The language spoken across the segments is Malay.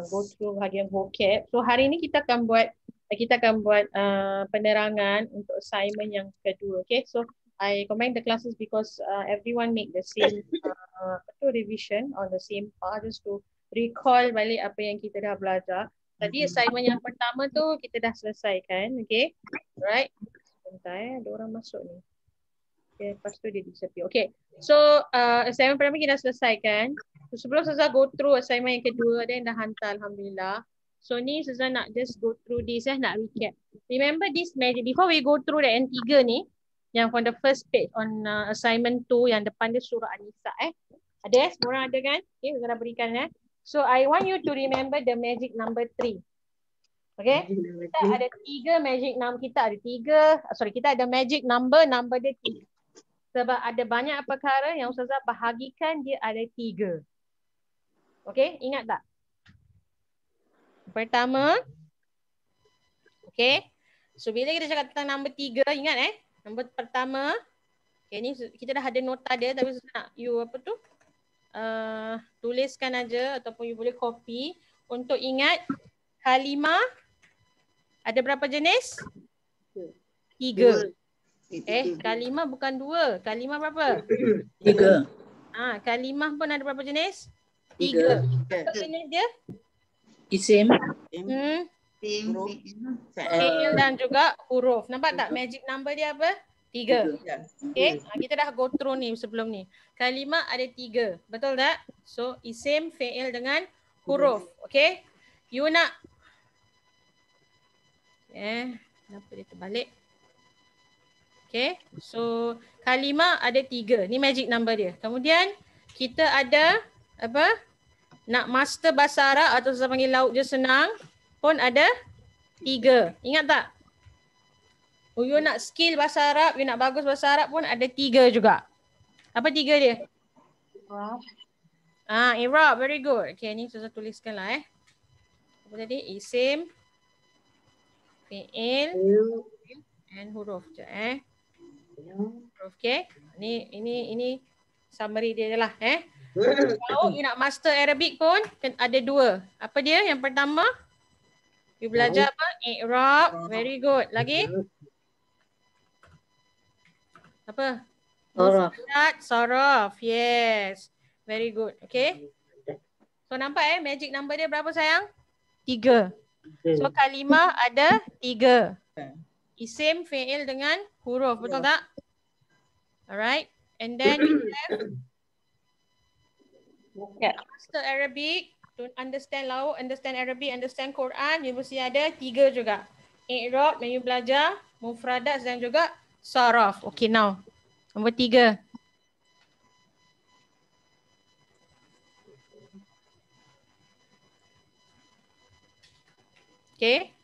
go through bahagian vocab. So hari ni kita akan buat penerangan untuk assignment yang kedua. Okay, so I combine the classes because everyone make the same revision on the same part just to recall balik apa yang kita dah belajar. Tadi assignment yang pertama tu kita dah selesaikan, okay? Alright. Sebentar ada orang masuk ni. Okay, lepas tu dia disappear. Okay, so assignment pertama kita dah selesaikan. So, sebelum Ustazah go through assignment yang kedua, ada yang dah hantar Alhamdulillah. So ni Ustazah nak just go through this, nak recap. Remember this magic, before we go through the N3 ni, yang from the first page on assignment 2 yang depan dia surah An-Nisa Ada semua orang ada kan? Okay, Ustazah dah berikan So I want you to remember the magic number 3. Okay, kita ada 3 magic number, kita ada magic number dia 3. Sebab ada banyak perkara yang Ustazah bahagikan dia ada 3. Okay, ingat tak? Pertama, okay, so bila kita cakap tentang number 3, ingat nombor pertama, okay, ni kita dah ada nota dia tapi Ustazah nak you tuliskan aja ataupun you boleh copy untuk ingat kalimah ada berapa jenis? 3. Kalimah bukan 2. Kalimah berapa? 3. Kalimah pun ada berapa jenis? 3. Apa jenis dia? Isim. Fi'il dan juga huruf. Nampak tak magic number dia apa? 3. Okay, kita dah go through ni sebelum ni. Kalimah ada 3. Betul tak? So isim, fi'il dengan huruf. Okay. You nak kenapa dia terbalik? Okay. So kalimah ada 3. Ni magic number dia. Kemudian kita ada apa? Nak master bahasa Arab atau saya panggil laut je senang pun ada 3. Ingat tak? You nak skill bahasa Arab, you nak bagus bahasa Arab pun ada 3 juga. Apa 3 dia? I'rab. Very good. Okay, ni saya tuliskan lah Apa tadi? Isim, fi'il, and huruf. Huruf, okay. Ini summary dia je lah Kalau you nak master Arabic pun ada 2. Apa dia? Yang pertama, you belajar apa? I'rab. Very good. Lagi? Apa? Saraf. Yes. Very good. Okay. So nampak magic number dia berapa sayang? 3. So kalimah ada 3. Isim, fi'il dengan huruf. Betul tak? Alright. And then you have master Arabic. To understand laut, understand Arabic, understand Quran. You mesti ada 3 juga. I'rab yang you belajar. Mufradat dan juga saraf. Okay, now. Nombor 3. Okay.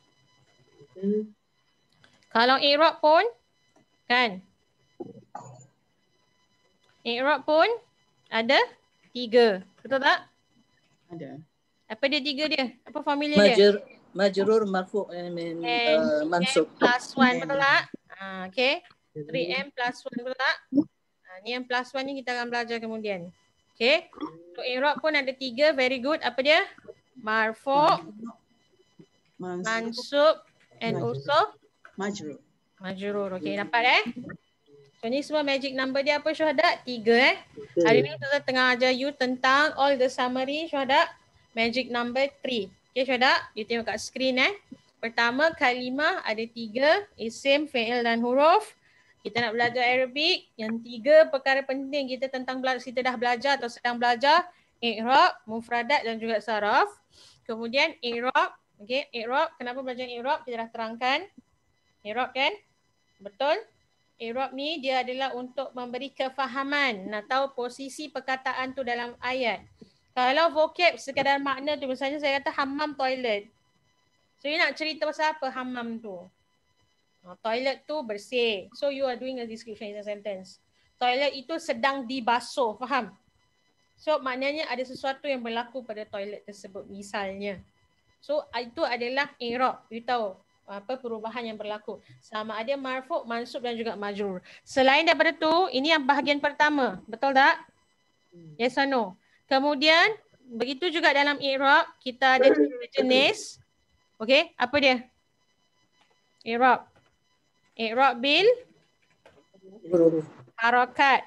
Kalau i'rab pun, kan? I'rab pun ada 3. Betul tak? Ada. Apa dia 3 dia? Apa formula dia? Majrur, marfu' mansub. +1, betul tak? Okay. 3M +1, betul tak? Ni yang +1 ni kita akan belajar kemudian. Okay. So i'rab pun ada 3. Very good. Apa dia? Marfu', mansub, and also majrur. Okay, dapat So ni semua magic number dia apa syuhada? 3 Hari ni kita tengah ajar you tentang all the summary syuhada. Magic number 3. Okay syuhada, you tengok kat screen Pertama kalimah ada 3, isim, fi'il dan huruf. Kita nak belajar Arabic. Yang 3 perkara penting kita kita dah belajar atau sedang belajar. I'rab, mufradat dan juga saraf. Kemudian i'rab. Okay, i'rab. Kenapa belajar i'rab? Kita dah terangkan. I'rab kan? Betul? I'rab ni dia adalah untuk memberi kefahaman. Nak tahu posisi perkataan tu dalam ayat. Kalau vocab sekadar makna tu. Misalnya saya kata hammam toilet. So you nak cerita pasal apa hammam tu? Toilet tu bersih. So you are doing a description in a sentence. Toilet itu sedang dibasuh. Faham? So maknanya ada sesuatu yang berlaku pada toilet tersebut. Misalnya. So itu adalah i'rab. You tahu apa perubahan yang berlaku. Sama ada marfu', mansub dan juga majrur. Selain daripada tu, ini yang bahagian pertama. Betul tak? Yes or no? Kemudian Begitu juga dalam i'rab kita ada 3 jenis. Okey, apa dia? I'rab. I'rab bil harakat.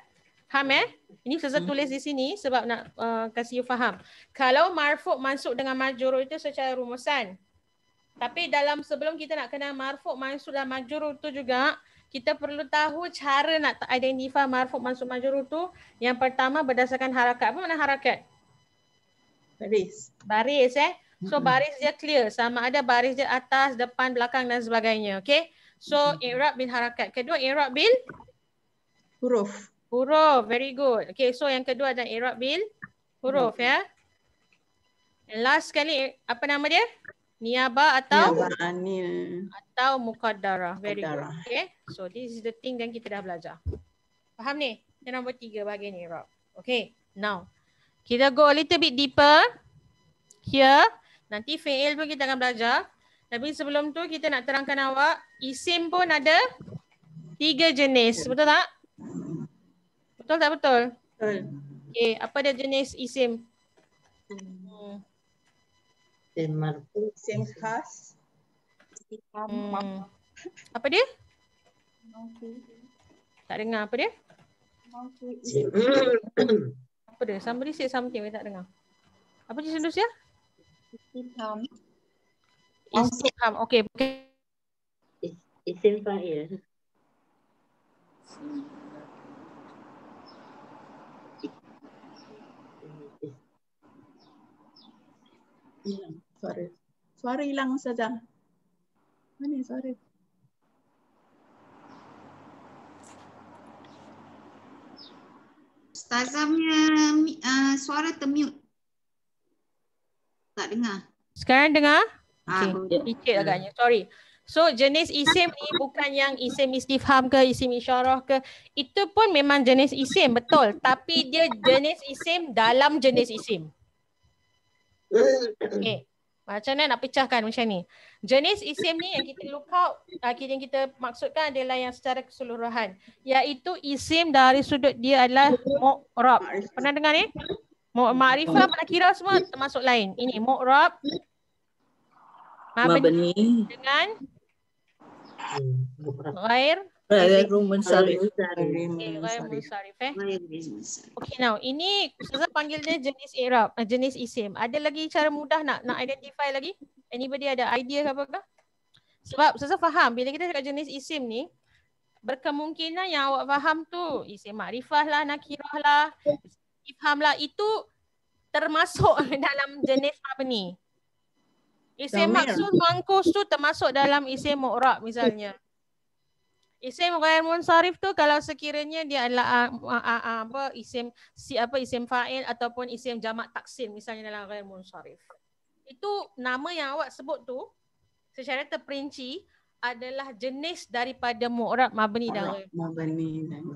Faham Ini Ustazah tulis di sini sebab nak kasih you faham. Kalau marfu' mansub dengan majrur itu secara rumusan. Tapi sebelum kita nak kenal marfu', mansub dan majrur itu juga, kita perlu tahu cara nak identify marfu', mansub, majrur tu. Yang pertama berdasarkan harakat. Apa makna harakat? Baris. Baris So baris dia clear. Sama ada baris dia atas, depan, belakang dan sebagainya. Okay. So i'rab bil harakat. Kedua i'rab bil huruf. Huruf. Very good. Okay. So yang kedua adalah i'rab bil huruf ya. And last sekali apa nama dia? Niabah atau muqaddarah. Very good. Okay. So this is the thing yang kita dah belajar. Faham ni? Yang nombor 3 bahagian i'rab. Okay. Now kita go a little bit deeper. Here. Nanti fi'il pun kita akan belajar. Tapi sebelum tu kita nak terangkan awak. Isim pun ada 3 jenis. Betul tak? Betul tak betul? Betul. Okay. Apa dia jenis isim? Isim khas. Apa dia? Tak dengar apa dia? Apa dia? Somebody say something, saya tak dengar. Apa dia sendus ya? Istifham. Okey. Isim fa'il. Hilang suara. Suara hilang saja. Mana suara? Ustazah punya suara termute. Tak dengar. Sekarang dengar? Okay. Sikit agaknya. Sorry. So jenis isim ni bukan yang isim istifham ke, isim isyarah ke. Itu pun memang jenis isim, betul. Tapi dia jenis isim dalam jenis isim. Okay. Macam mana nak pecahkan macam ni? Jenis isim ni yang kita look out, yang kita maksudkan adalah yang secara keseluruhan. Iaitu isim dari sudut dia adalah mu'rab. Pernah dengar ni? Ma'rifah, penakirah semua termasuk lain. Ini mu'rab, mabni dengan ghair munsharif. Ghair munsharif. Okay, now ini Ustazah panggil dia jenis i'rab, jenis isim. Ada lagi cara mudah nak identify lagi? Anybody ada idea ke apa? Sebab Ustazah faham bila kita cakap jenis isim ni, berkemungkinan yang awak faham tu isim makrifah lah, nakirah lah, ifham lah, itu termasuk dalam jenis apa ni? Isim maksud mangkus tu termasuk dalam isim mu'rab misalnya. Isim ghair munsharif tu kalau sekiranya dia adalah isim fa'il ataupun isim jamak taksim misalnya dalam ghair munsharif. Itu nama yang awak sebut tu secara terperinci adalah jenis daripada mu'rab, mabni dan ghair.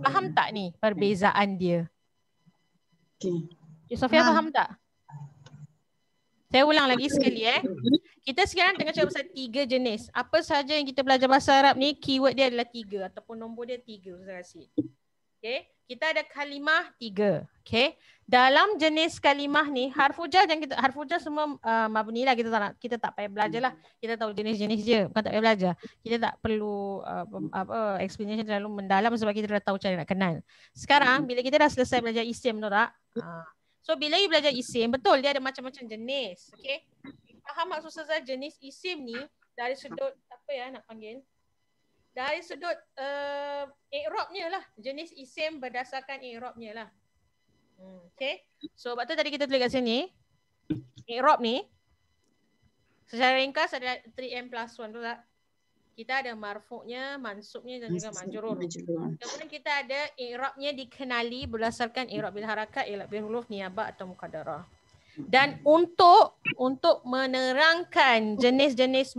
Faham tak ni perbezaan dia? Okay. Sofia faham tak? Saya ulang lagi sekali Kita sekarang tengah cakap pasal 3 jenis. Apa sahaja yang kita belajar bahasa Arab ni, keyword dia adalah 3 ataupun nombor dia 3 Ustaz kasih. Okay. Kita ada kalimah 3. Okay. Dalam jenis kalimah ni, harfu jar semua mabni lah, kita tak payah belajar lah. Kita tahu jenis-jenis je, bukan tak payah belajar. Kita tak perlu explanation terlalu mendalam sebab kita dah tahu cara nak kenal. Sekarang bila kita dah selesai belajar isim, betul tak? So bila you belajar isim, betul dia ada macam-macam jenis. Okay. Faham maksud Ustazah jenis isim ni dari sudut apa nak panggil? Dari sudut i'rabnya lah. Jenis isim berdasarkan i'rabnya lah. Okay. So sebab tu tadi kita tulis kat sini, i'rab ni secara ringkas ada 3M+1 tu tak? Kita ada marfu'nya, mansubnya dan juga majrur. Kemudian kita ada i'rabnya dikenali berdasarkan i'rab bil harakat, i'rab bil huruf, niabah atau muqaddarah. Dan untuk menerangkan jenis-jenis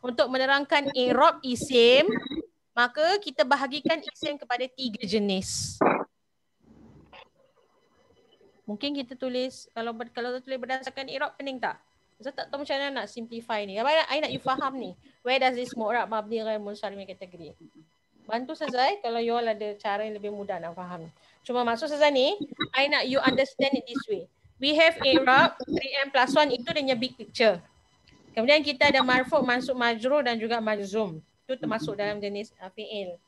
untuk menerangkan i'rab isim, maka kita bahagikan isim kepada 3 jenis. Mungkin kita tulis kalau tulis berdasarkan i'rab pening tak? Saya tak tahu macam mana nak simplify ni. Apa I nak you faham ni? Where does this mu'rab, mabni, ghair munsharif kategori? Bantu Ustazah kalau you all ada cara yang lebih mudah nak faham. Cuma maksud Ustazah ni, I nak you understand it this way. we have i'rab 3M plus 1, itu dia big picture. Kemudian kita ada marfu', mansub, majrur dan juga majzum. Itu termasuk dalam jenis fi'il.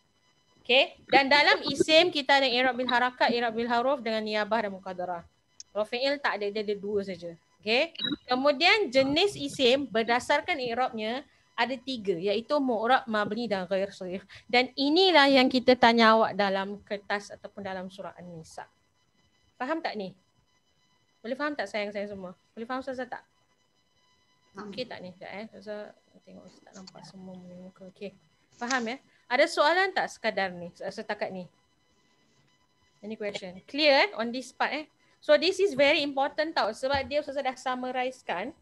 Okay. Dan dalam isim kita ada i'rab bil harakat, i'rab bil huruf dengan niyabah dan muqaddarah. Kalau fi'il tak ada, dia ada 2 saja. Okay. Kemudian jenis isim berdasarkan i'rabnya ada 3, iaitu mu'rab, mabni dan ghair sharif. Dan inilah yang kita tanya awak dalam kertas ataupun dalam surah An-Nisa. Faham tak ni? Boleh faham tak sayang-sayang semua? Boleh faham Ustazah tak? Okey tak ni? Sekejap Ustazah tengok tak nampak semua muka. Okey. Faham ya? Ada soalan tak sekadar ni? Setakat ni? Any question? Clear on this part So this is very important tau. Sebab dia Ustazah dah summarizekan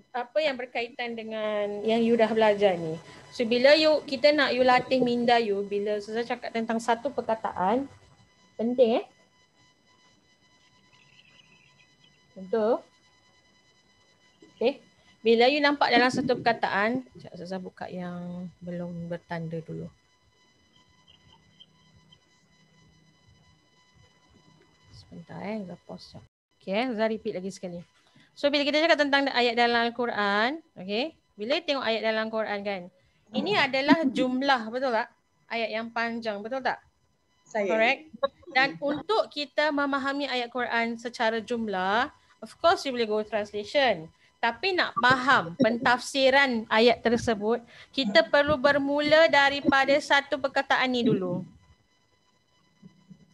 apa yang berkaitan dengan yang you dah belajar ni. So bila kita nak you latih minda you, bila Ustazah cakap tentang satu perkataan, penting Betul? Okay. Bila you nampak dalam satu perkataan, saya buka yang belum bertanda dulu. Sebentar saya pause sekejap. Okay, saya repeat lagi sekali. So bila kita cakap tentang ayat dalam Al-Quran, okay, bila tengok ayat dalam Al-Quran kan, ini adalah jumlah, betul tak? Ayat yang panjang, betul tak? Correct? Dan untuk kita memahami ayat Quran secara jumlah, of course you boleh go translation. Tapi nak faham pentafsiran ayat tersebut, kita perlu bermula daripada satu perkataan ni dulu.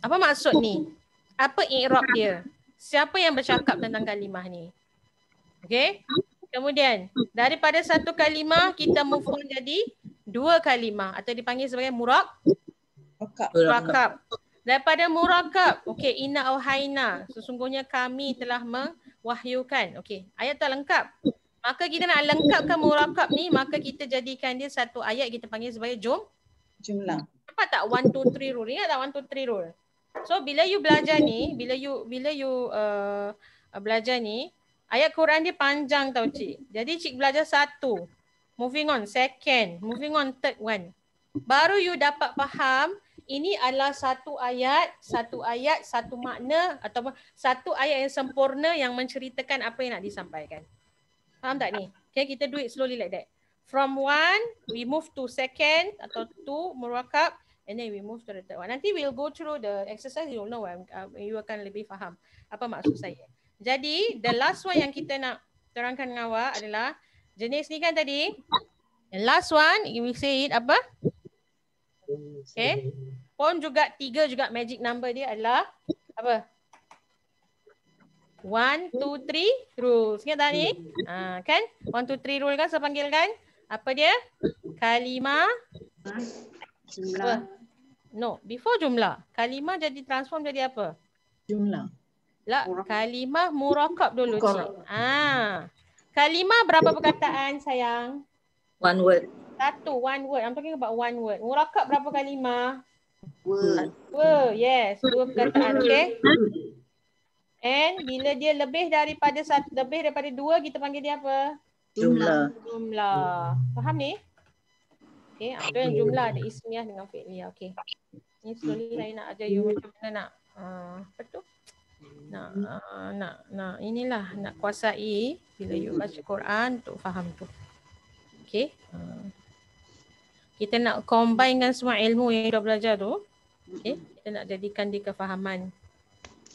Apa maksud ni? Apa i'rab dia? Siapa yang bercakap tentang kalimah ni? Okay? Kemudian, daripada satu kalimah, kita move on jadi 2 kalimah atau dipanggil sebagai murakab. Daripada murakab, okay, inna auhayna, sesungguhnya kami telah mewahyukan. Okay, ayat tu lengkap. Maka kita nak lengkapkan murakab ni, maka kita jadikan dia satu ayat, kita panggil sebagai jumlah. Nampak tak 1, 2, 3 rule? Ingat tak 1, 2, 3 rule? So bila you belajar ni, bila you belajar ni, ayat Quran dia panjang tau cik. Jadi cik belajar 1, moving on 2nd, moving on 3rd one. Baru you dapat faham ini adalah satu ayat, satu makna ataupun satu ayat yang sempurna yang menceritakan apa yang nak disampaikan. Faham tak ni? Okay, kita do it slowly like that. From 1, we move to 2nd atau 2, murakab, and then we move to the 3rd one. Nanti we'll go through the exercise, you'll know, you akan lebih faham apa maksud saya. Jadi, the last one yang kita nak terangkan dengan awak adalah jenis ni kan tadi. The last one, we say it apa? Okay. Pun juga 3 juga magic number dia adalah apa? 1, 2, 3 rules. Ingat tak ni? Kan? 1, 2, 3 rule kan saya panggil kan? Apa dia? Kalimah. Jumlah. No, before jumlah. Kalimah jadi transform jadi apa? Jumlah. Lah, kalimah murakab dulu cik. Kalimah berapa perkataan sayang? 1 word. 1 word. I'm talking about 1 word. Murakab berapa kalimah? 2. Yes, 2 perkataan, okay? And bila dia lebih daripada 1, lebih daripada 2, kita panggil dia apa? Jumlah. Faham ni? Okay, ada yang jumlah, ada ismiyah dengan fi'liyah. Okay. Ni slowly saya nak ajar you macam mana nak apa tu? Nak inilah nak kuasai bila you baca Quran untuk faham tu. Okay. Kita nak combinekan semua ilmu yang kita belajar tu. Okay. Kita nak jadikan dia kefahaman.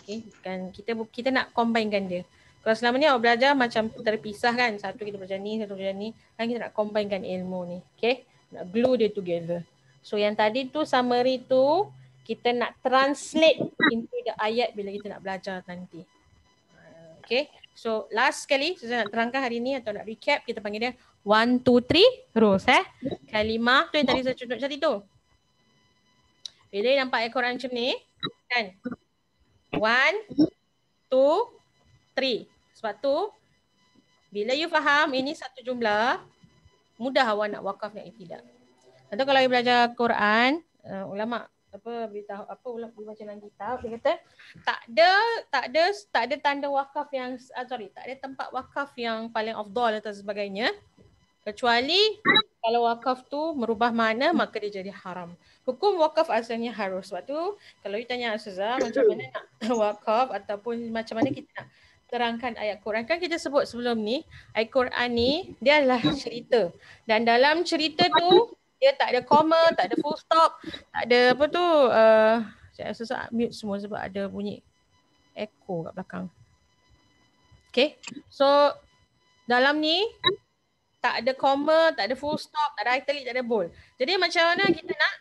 Okay. Kan kita nak combinekan dia. Kalau selama ni awak belajar macam terpisah kan. Satu kita belajar ni, satu belajar ni. Kan kita nak combinekan ilmu ni. Okay. Nak glue dia together. So yang tadi tu summary tu kita nak translate into the ayat bila kita nak belajar nanti. Okay. So last sekali saya nak terangkan hari ni atau nak recap, kita panggil dia 1, 2, 3 rules Kalimah tu yang tadi saya tunjuk tadi tu. Bila nampak ayat Quran macam ni kan. 1, 2, 3. Sebab tu bila you faham ini satu jumlah, mudah awak nak wakaf nak ibtidah. Atau kalau you belajar Quran, ulama beritahu ulama baca dalam kitab, dia kata tak ada tanda wakaf yang tak ada tempat wakaf yang paling afdal atau sebagainya kecuali Kalau wakaf tu merubah makna, maka dia jadi haram. Hukum wakaf asalnya harus. Sebab tu kalau you tanya Ustazah macam mana nak wakaf ataupun macam mana kita nak terangkan ayat Quran. Kan kita sebut sebelum ni, ayat Quran ni dia adalah cerita. Dan dalam cerita tu dia tak ada koma, tak ada full stop, tak ada apa tu. Saya Ustazah mute semua sebab ada bunyi echo kat belakang. Okay, so dalam ni tak ada koma, tak ada full stop, tak ada italic, tak ada bold. Jadi macam mana kita nak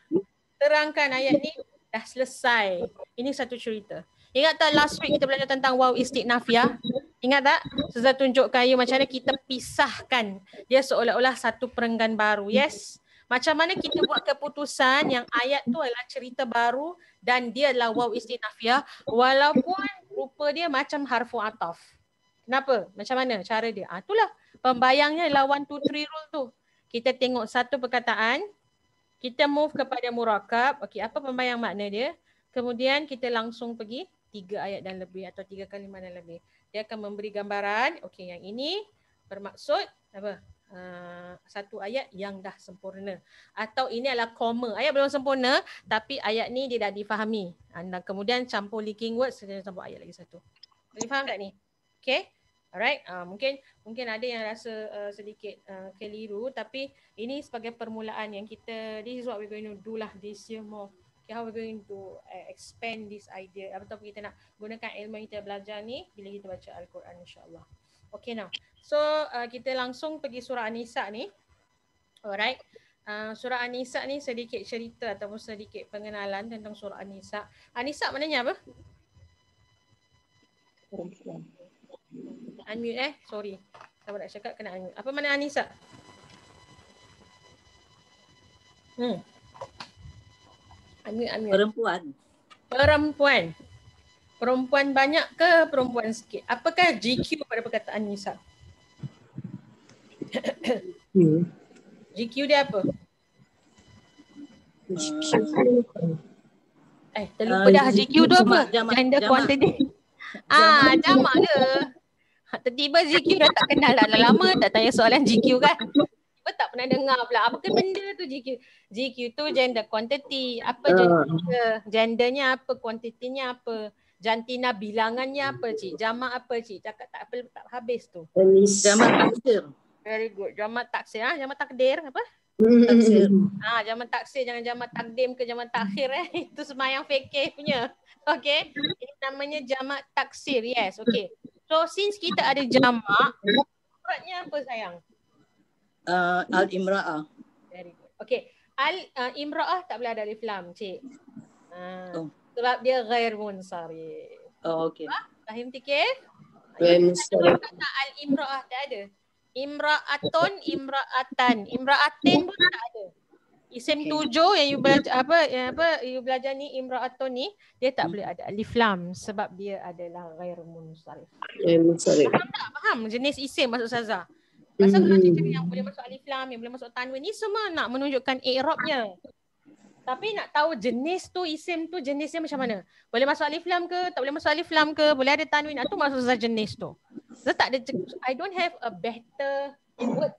terangkan ayat ni dah selesai. Ini satu cerita. Ingat tak last week kita belajar tentang waw istiqnafiyah? Ingat tak? Saya tunjukkan you macam mana kita pisahkan dia seolah-olah satu perenggan baru. Yes. Macam mana kita buat keputusan yang ayat tu adalah cerita baru dan dia adalah waw istiqnafiyah walaupun rupa dia macam harfu ataf. Kenapa? Macam mana cara dia? Itulah pembayangnya adalah 1, 2, 3 rule tu. Kita tengok satu perkataan, kita move kepada murakab. Okey, apa pembayang makna dia? Kemudian kita langsung pergi 3 ayat dan lebih atau 3 kalimah dan lebih. Dia akan memberi gambaran, okey yang ini bermaksud apa? Satu ayat yang dah sempurna. Atau ini adalah koma. Ayat belum sempurna tapi ayat ni dia dah difahami. Dan kemudian campur linking words, kita campur ayat lagi satu. Boleh faham tak ni? Okay. Alright, mungkin ada yang rasa sedikit keliru tapi ini sebagai permulaan yang kita, this is what we're going to do lah this year more. Okay, how we're going to expand this idea ataupun kita nak gunakan ilmu yang kita belajar ni bila kita baca Al-Quran insyaAllah. Okay now, so kita langsung pergi surah An-Nisa ni. Alright, surah An-Nisa ni sedikit cerita ataupun sedikit pengenalan tentang surah An-Nisa. An-Nisa maknanya apa? Unmute sorry. Saya nak cakap kena unmute. Apa mana An-Nisa? Unmute. Perempuan. Perempuan banyak ke perempuan sikit? Apakah GQ pada perkataan Nisa? GQ dia apa? Terlupa dah GQ tu apa? Gender quantity. Jamak ke? Tiba-tiba GQ dah tak kenal dah lama tak tanya soalan GQ kan. Tiba tak pernah dengar pula. Apa ke benda tu GQ? GQ tu gender quantity. Apa gendernya apa? Kuantitinya apa? Jantina bilangannya apa cik? Jamak apa cik? Cakap tak habis tu. Jamak taksir. Very good. Jamak taksir. Jamak takdir apa? Taksir. Jamak taksir, jangan jamak takdim ke jamak takhir Itu semayang fikih punya. Okay. Ini namanya jamak taksir. Yes. Okay. So since kita ada jamak, mufradnya apa sayang? Al-Imra'ah. Very good. Okay. Al-Imra'ah tak boleh ada alif lam cik. Sebab dia ghair munsharif. Okay. Fahim tikif? Ghair munsharif. Kata Al-Imra'ah tak ada. Imra'atun, imra'atan. Imra'atin pun tak ada. Isim tujuh yang you belajar you belajar ni imra'atun ni dia tak boleh ada alif lam sebab dia adalah ghair munsharif. Faham tak? Faham jenis isim maksud Ustazah? Pasal kalau cakap yang boleh masuk alif lam, yang boleh masuk tanwin ni semua nak menunjukkan i'rabnya. Tapi nak tahu jenis tu isim tu jenisnya macam mana? Boleh masuk alif lam ke? Tak boleh masuk alif lam ke? Boleh ada tanwin? Itu maksud Ustazah jenis tu. So tak ada, I don't have a better word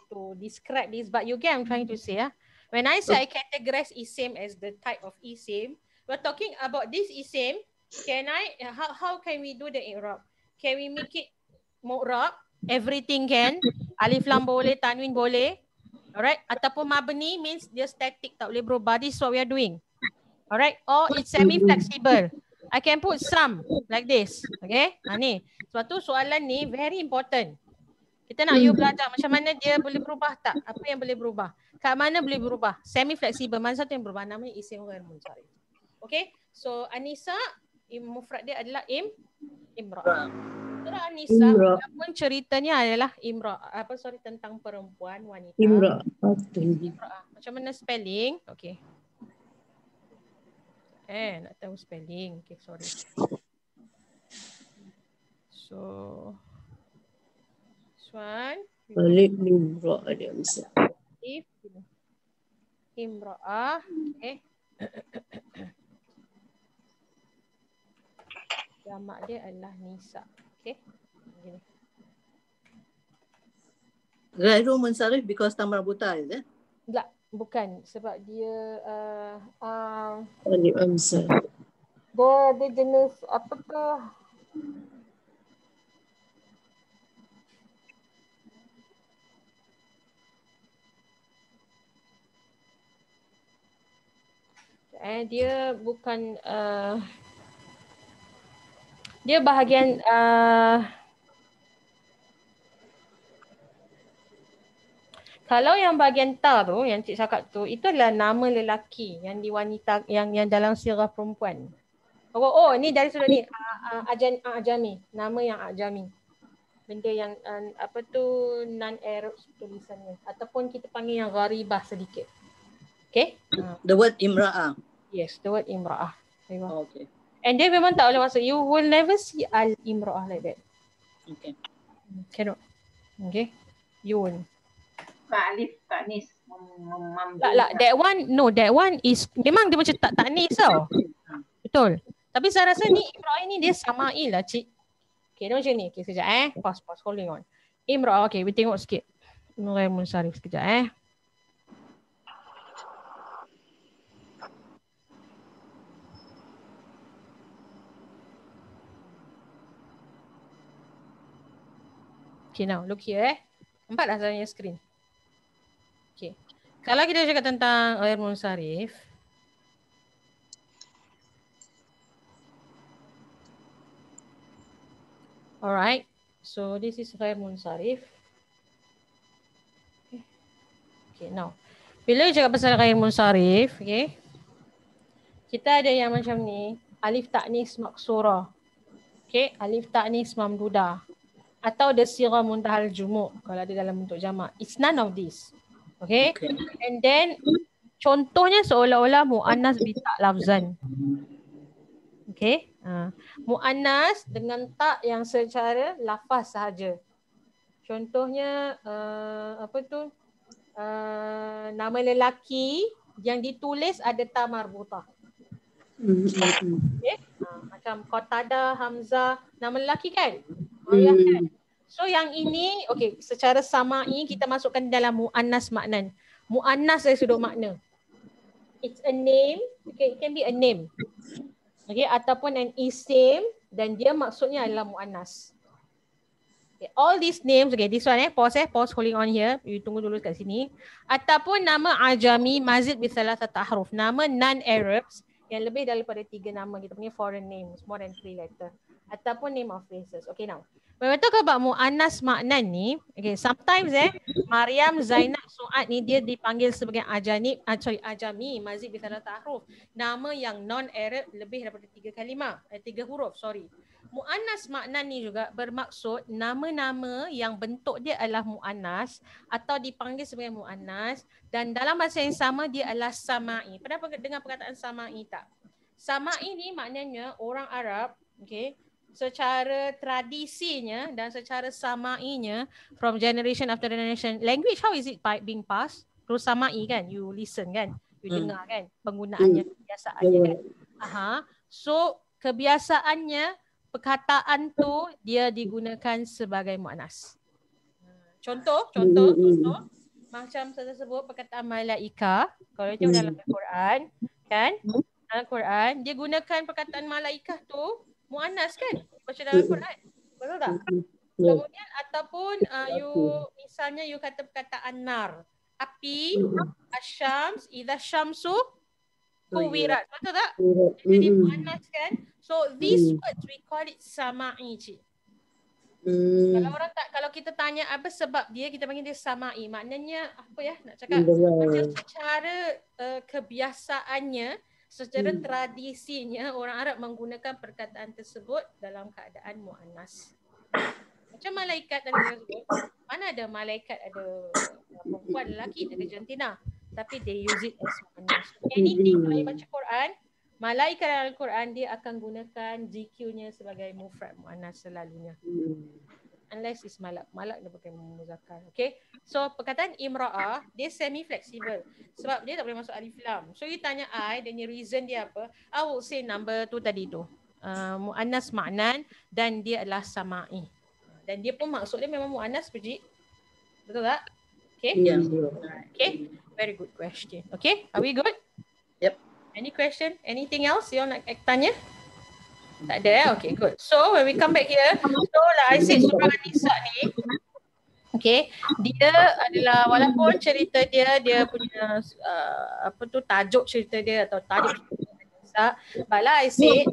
to describe this, but you get I'm trying to say When I say I categorize isim as the type of isim, we're talking about this isim. How can we do the i'rab? Can we make it mu'rab? Everything can. Alif lam boleh, tanwin boleh. Alright? Ataupun mabni means dia static, tak boleh berubah. This is what we are doing. Alright? Or it's semi-flexible. I can put some like this. Okay? Ni. Sebab tu soalan ni very important. Kita nak you belajar macam mana dia boleh berubah tak? Apa yang boleh berubah? Kat mana boleh berubah? Semi-flexible. Mana satu yang berubah? Namanya isim ghair munsharif. Okay? So An-Nisa, mufrad dia adalah imra'ah. Surah An-Nisa pun ceritanya adalah tentang perempuan, wanita. Imra'ah. Macam mana spelling? Okay. Nak tahu spelling. Okay, sorry. So one. Balik imra'ah dia bisa. Imra'ah. Okay. Jamak dia adalah Nisa. Okay. Begini. Ghairu munsarif because tam marbuta, is it? Tak, bukan. Sebab dia Alif hamzah. dia jenis apa tu? Dia bukan dia bahagian kalau yang bahagian ta tu yang cik cakap tu itu adalah nama lelaki yang di wanita yang dalam sirah perempuan. Oh ni dari sudut ni ajami, nama yang ajami. Benda yang apa tu non-Arab tulisannya ataupun kita panggil yang gharibah sedikit. Okay? The word imra'ah. Yes, the word imra'ah. Oh, okay. And dia memang tak boleh masuk. You will never see al-imra'ah like that. Okay. Cannot. Okay? You won't. Alif taknis. That one, no, that one is, memang dia macam tak taknis tau. Betul. Tapi saya rasa ni imra'ah ni dia sama'i lah cik. Okay, dia macam ni. Okay, sekejap Pause, holding on. Imra'ah, okay, we tengok sikit. Mulai munsharif sekejap Okay, now look here Nampak dah saya screen. Okay. Kalau kita cakap tentang ghair munsharif, alright. So this is ghair munsharif. Okay, now. Bila cakap pasal ghair munsharif, okay. Kita ada yang macam ni, alif ta'nis maksurah. Okay, alif ta'nis mamdudah. Atau the sirah muntahal jumu' kalau ada dalam bentuk jamak. It's none of this. Okay. And then contohnya seolah-olah mu'annas bitak lafzan. Okay. Mu'annas dengan tak yang secara lafaz sahaja. Contohnya apa tu? Nama lelaki yang ditulis ada ta marbutah. Okay. Macam Qatadah, Hamzah, nama lelaki kan? Kan? So yang ini, okay, secara sama'i kita masukkan dalam mu'annas maknan. Mu'annas dari sudut makna. It's a name, okay, it can be a name. Okay, ataupun an isim dan dia maksudnya adalah mu'annas. Okay, all these names, okay, this one pause holding on here. You tunggu dulu kat sini. Ataupun nama ajami mazid bi thalathah ahruf. Nama non-Arabs yang lebih daripada 3 nama, kita punya foreign names, more than 3 letter. Ataupun name of places. Okay, now. When we talk about mu'annas maknan ni, okay, sometimes Maryam, Zainab, Su'ad ni dia dipanggil sebagai ajami, mazid bi thalathah ahruf. Nama yang non-Arab lebih daripada 3 kalimah, 3 huruf, sorry. Mu'annas maknan ni juga bermaksud nama-nama yang bentuk dia adalah mu'annas atau dipanggil sebagai mu'annas dan dalam masa yang sama dia adalah sama'i. Pernah dengar perkataan sama'i tak? Sama'i ni maknanya orang Arab, okay, secara tradisinya dan secara sama'inya from generation after generation. Language, how is it being passed? Terus sama'i kan, you listen kan, you dengar kan, penggunaannya, kebiasaannya kan. So kebiasaannya perkataan tu dia digunakan sebagai mu'annas. Contoh macam saya sebut perkataan malaika, kalau itu dalam Al-Quran kan, dalam Al-Quran dia gunakan perkataan malaikah tu mu'annas kan, baca dalam Al-Quran, betul tak? Kemudian ataupun misalnya you kata perkataan nar, api, asyams, idza syamsu kuwirat, betul tak? Jadi mu'annas kan. So these words we call it sama'i, cik. Kalau kita tanya apa sebab dia, kita panggil dia sama'i. Maknanya apa ya nak cakap? Macam secara kebiasaannya, secara tradisinya orang Arab menggunakan perkataan tersebut dalam keadaan mu'annas. Macam malaikat tadi saya sebut, mana ada malaikat ada perempuan, lelaki, ada jantina. Tapi they use it as mu'annas. Anything kalau baca Quran, malaikat dalam Al-Quran dia akan gunakan GQ-nya sebagai mufrad mu'annas selalunya. Unless it's malak. Malak dia pakai muzakkar. Okay. So perkataan imra'ah dia semi flexible. Sebab dia tak boleh masuk alif lam. So you tanya I, dan reason dia apa? I will say number tu tadi tu. Mu'annas maknan dan dia adalah sama'i. Dan dia pun maksud dia memang mu'annas, Puji. Betul tak? Okay? Yeah. Okay. Very good question. Okay. Are we good? Yep. Any question? Anything else you nak tanya? Tak ada. Okay, good. So when we come back here, so like I said, surah An-Nisa ni, okay, dia adalah walaupun cerita dia punya tajuk cerita dia atau tajuk cerita An-Nisa, but like I said,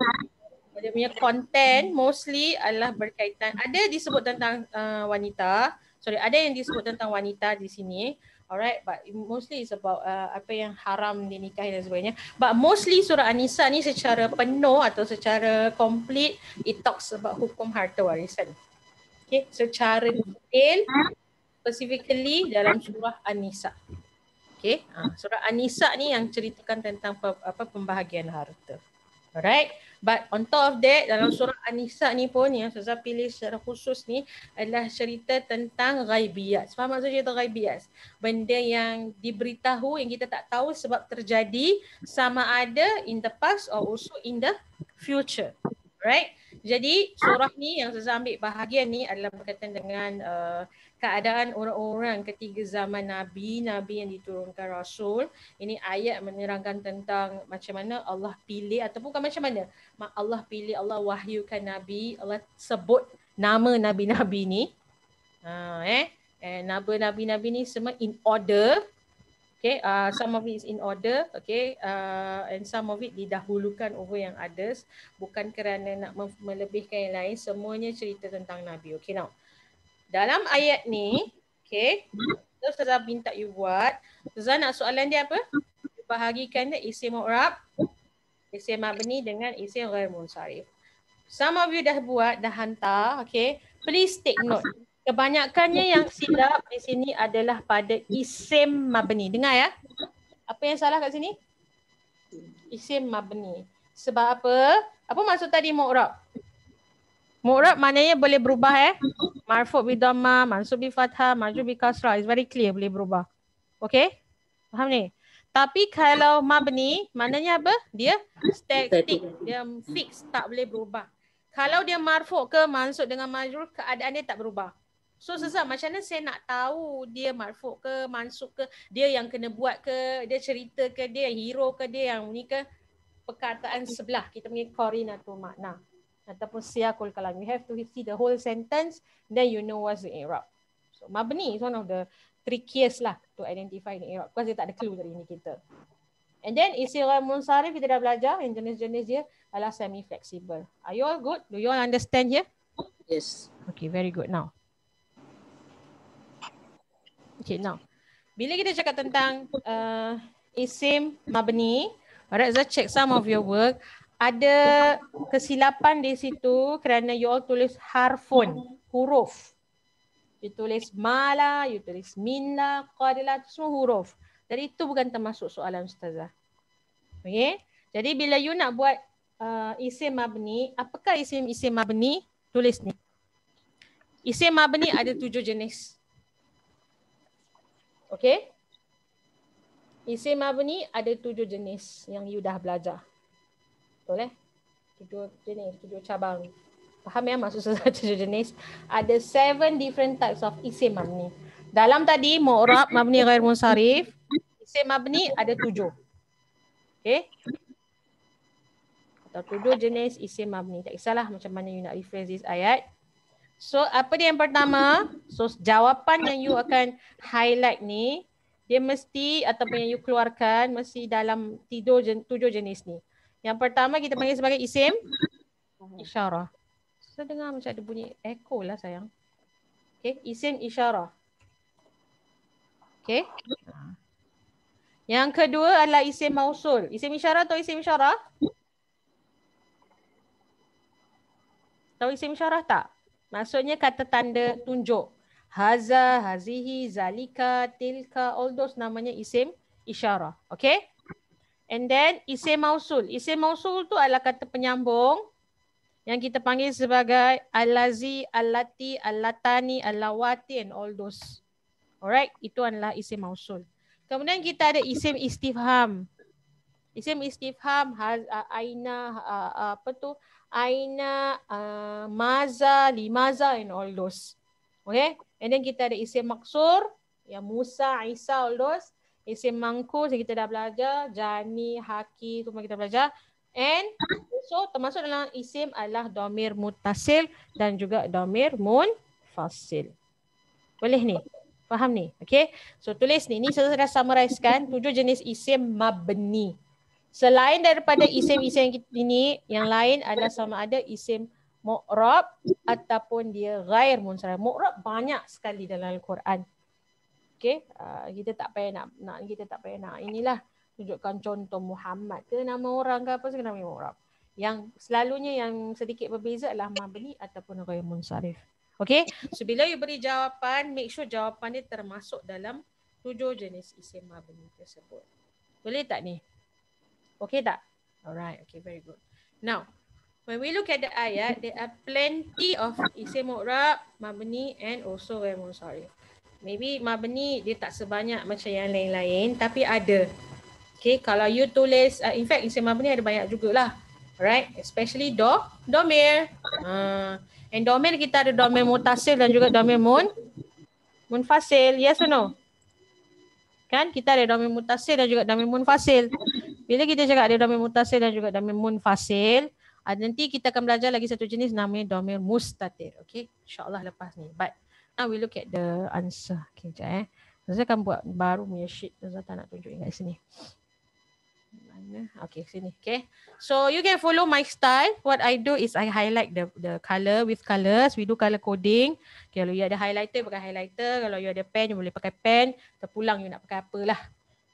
dia punya content mostly adalah berkaitan, ada disebut tentang wanita, ada yang disebut tentang wanita di sini. Alright, but mostly it's about apa yang haram dinikahi dan sebagainya. But mostly surah An-Nisa ni secara penuh atau secara complete, it talks about hukum harta warisan. Okay, secara detail, specifically dalam surah An-Nisa. Okay, surah An-Nisa ni yang ceritakan tentang pembahagian harta. Alright, but on top of that, dalam surah An-Nisa ni pun yang Ustazah pilih secara khusus ni adalah cerita tentang ghaibiyat. Faham maksud cerita ghaibiyat? Benda yang diberitahu yang kita tak tahu sebab terjadi, sama ada in the past or also in the future. Right? Jadi surah ni yang Ustazah ambil bahagian ni adalah berkaitan dengan keadaan orang-orang ketiga zaman Nabi yang diturunkan Rasul. Ini ayat menerangkan tentang macam mana Allah pilih, ataupun bukan macam mana, Allah pilih, Allah wahyukan Nabi, Allah sebut nama Nabi-Nabi ni. Nama Nabi-Nabi ni semua in order. Okay, some of it is in order, okay, and some of it didahulukan over yang others, bukan kerana nak melebihkan yang lain, semuanya cerita tentang Nabi. Okay, now dalam ayat ni, okay, Ustazah minta you buat. Ustazah nak soalan dia apa? Bahagikan dia isim mu'rab, isim mabni dengan isim ghair munsharif. Some of you dah buat, dah hantar, okay. Please take note. Kebanyakannya yang silap di sini adalah pada isim mabni. Dengar ya. Apa yang salah kat sini? Isim mabni. Sebab apa? Apa maksud tadi mu'rab? Mu'rab maknanya boleh berubah marfu' bi dhamma, mansub bi fathah, marju' bi kasrah. It's very clear boleh berubah. Okay? Faham ni? Tapi kalau mabni maknanya apa? Dia static, dia fix, tak boleh berubah. Kalau dia marfu' ke mansub dengan majrur, keadaan dia tak berubah. So Ustazah, macam mana saya nak tahu dia marfu' ke, mansub ke, dia yang kena buat ke, dia cerita ke, dia yang hero ke, dia yang ni ke? Perkataan sebelah, kita punya qarinatul makna ataupun siyaqul kalam. You have to see the whole sentence, then you know what's the i'rab. So mabni is one of the trickiest lah to identify the i'rab, because dia tak ada clue dari ni kita. And then isim ghair munsharif kita dah belajar yang jenis-jenis dia adalah semi flexible. Are you all good? Do you all understand here? Yes. Okay, very good. Now, okay, now bila kita cakap tentang isim mabni, alright, let's check some of your work. Ada kesilapan di situ kerana you all tulis harfun, huruf. You tulis mala, you tulis minla, qadila, itu semua huruf. Jadi itu bukan termasuk soalan Ustazah. Okay? Jadi bila you nak buat isim mabni, apakah isim mabni? Tulis ni. Isim mabni ada 7 jenis. Okay? Isim mabni ada 7 jenis yang you dah belajar. Betul 7 jenis, 7 cabang. Faham ya maksud saya 7 jenis? Ada 7 different types of isim mabni. Dalam tadi mu'rab, mabni ghair munsharif, isim mabni ada 7. Okay? Atau 7 jenis isim mabni. Tak kisahlah macam mana you nak reference this ayat. So apa dia yang pertama? So jawapan yang you akan highlight ni, dia mesti ataupun yang you keluarkan mesti dalam 7 jenis ni. Yang pertama kita panggil sebagai isim isyarah. Saya dengar macam ada bunyi echo lah sayang. Okay, isim isyarah. Okay. Yang kedua adalah isim mausul. Isim isyarah atau isim isyarah? Tahu isim isyarah tak? Maksudnya kata tanda tunjuk. Haza, hazihi, zalika, tilka, all those namanya isim isyarah. Okay? And then isim mausul. Isim mausul tu adalah kata penyambung yang kita panggil sebagai allazi, allati, allatani, allawati and all those. Alright? Itu adalah isim mausul. Kemudian kita ada isim istifham. Isim istifham, aina, aina, maza, limaza and all those. Okay? And then kita ada isim maksur, yang Musa, Isa, all those. Isim mangkus yang kita dah belajar, Jani, Haki, semua kita belajar. And so termasuk dalam isim adalah domir mutasil dan juga domir munfasil. Boleh ni? Faham ni? Okay. So tulis ni. Ni saya dah summarizekan 7 jenis isim mabni. Selain daripada isim-isim ini, yang lain adalah sama ada isim mu'rab ataupun dia ghair munsharif. Mu'rab banyak sekali dalam Al-Quran. Okay, kita tak payah nak inilah tunjukkan contoh Muhammad ke nama orang ke apa segala nama mu'rab. Yang selalunya yang sedikit berbeza adalah mabni ataupun ghair munsharif. Okay, so bila you beri jawapan, make sure jawapan dia termasuk dalam 7 jenis isim mabni tersebut. Boleh tak ni? Okay tak? Alright, okay, very good. Now, when we look at the ayat, there are plenty of isim mu'rab, mabni and also ghair munsharif. Maybe mabni dia tak sebanyak macam yang lain-lain, tapi ada. Okay, kalau you tulis, in fact isim mabni ada banyak jugalah. Alright, especially domir. And domir kita ada domir mutasil dan juga domir munfasil. Yes or no? Kan kita ada domir mutasil dan juga domir munfasil. Bila kita cakap ada domir mutasil dan juga domir munfasil, nanti kita akan belajar lagi satu jenis namanya domir mustatir. Okay, insyaAllah lepas ni. But now we look at the answer. Okay, sekejap Saya akan buat baru punya sheet. Saya tak nak tunjuk kat sini. Okay, sini. Okay. So you can follow my style. What I do is I highlight the color with colors. We do color coding. Okay, kalau you ada highlighter, pakai highlighter. Kalau you ada pen, you boleh pakai pen. Terpulang you nak pakai apalah.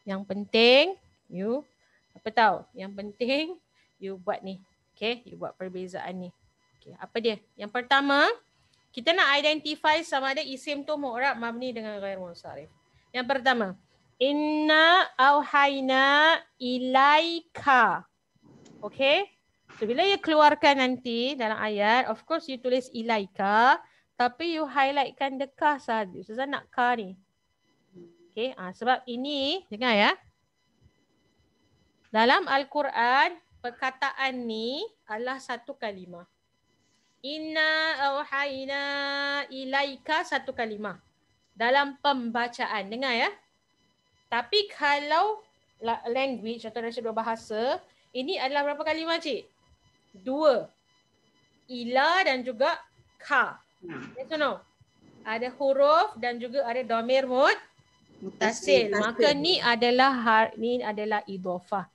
Yang penting, you apa tahu? Yang penting, you buat ni. Okay, you buat perbezaan ni. Okay, apa dia? Yang pertama, kita nak identify sama ada isim tu mu'rab, mabni dengan ghair munsharif. Yang pertama, inna auhayna ilaika. Okay. So bila you keluarkan nanti dalam ayat, of course you tulis ilaika, tapi you highlightkan the ka sahaja. Saya nak ka ni. Okay. Sebab ini, dengar ya. Dalam Al-Quran, perkataan ni adalah satu kalimah. Inna auhayna ilaika satu kalimah. Dalam pembacaan. Dengar ya. Tapi kalau language atau dua bahasa, ini adalah berapa kalimah cik? 2. Ila dan juga ka. Yes or no? Ada huruf dan juga ada domir mutasil. Maka ni adalah idhofah.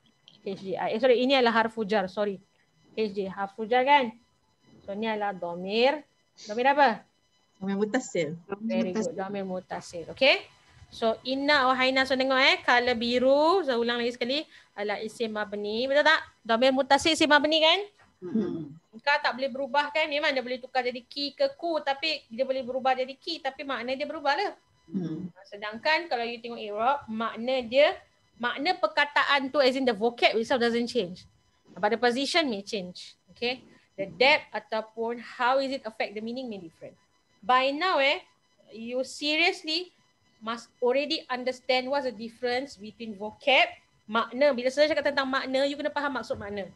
HJ. Sorry, ini adalah harfu jar. Sorry. HJ. Harfu jar kan? So ni adalah domir. Domir apa? Domir mutasil. Very good. Domir mutasil. Okay. So inna auhayna. So tengok color biru. Saya ulang lagi sekali. Adalah isim mabni. Betul tak? Domir mutasil isim mabni kan? Kau tak boleh berubah kan? Memang dia boleh tukar jadi ki ke ku. Tapi dia boleh berubah jadi ki. Tapi makna dia berubah lah. Sedangkan kalau you tengok i'rab, makna perkataan tu as in the vocab itself doesn't change. But the position may change. Okay. The depth ataupun how is it affect the meaning may different. By now you seriously must already understand what's the difference between vocab, makna. Bila saya cakap tentang makna, you kena faham maksud makna.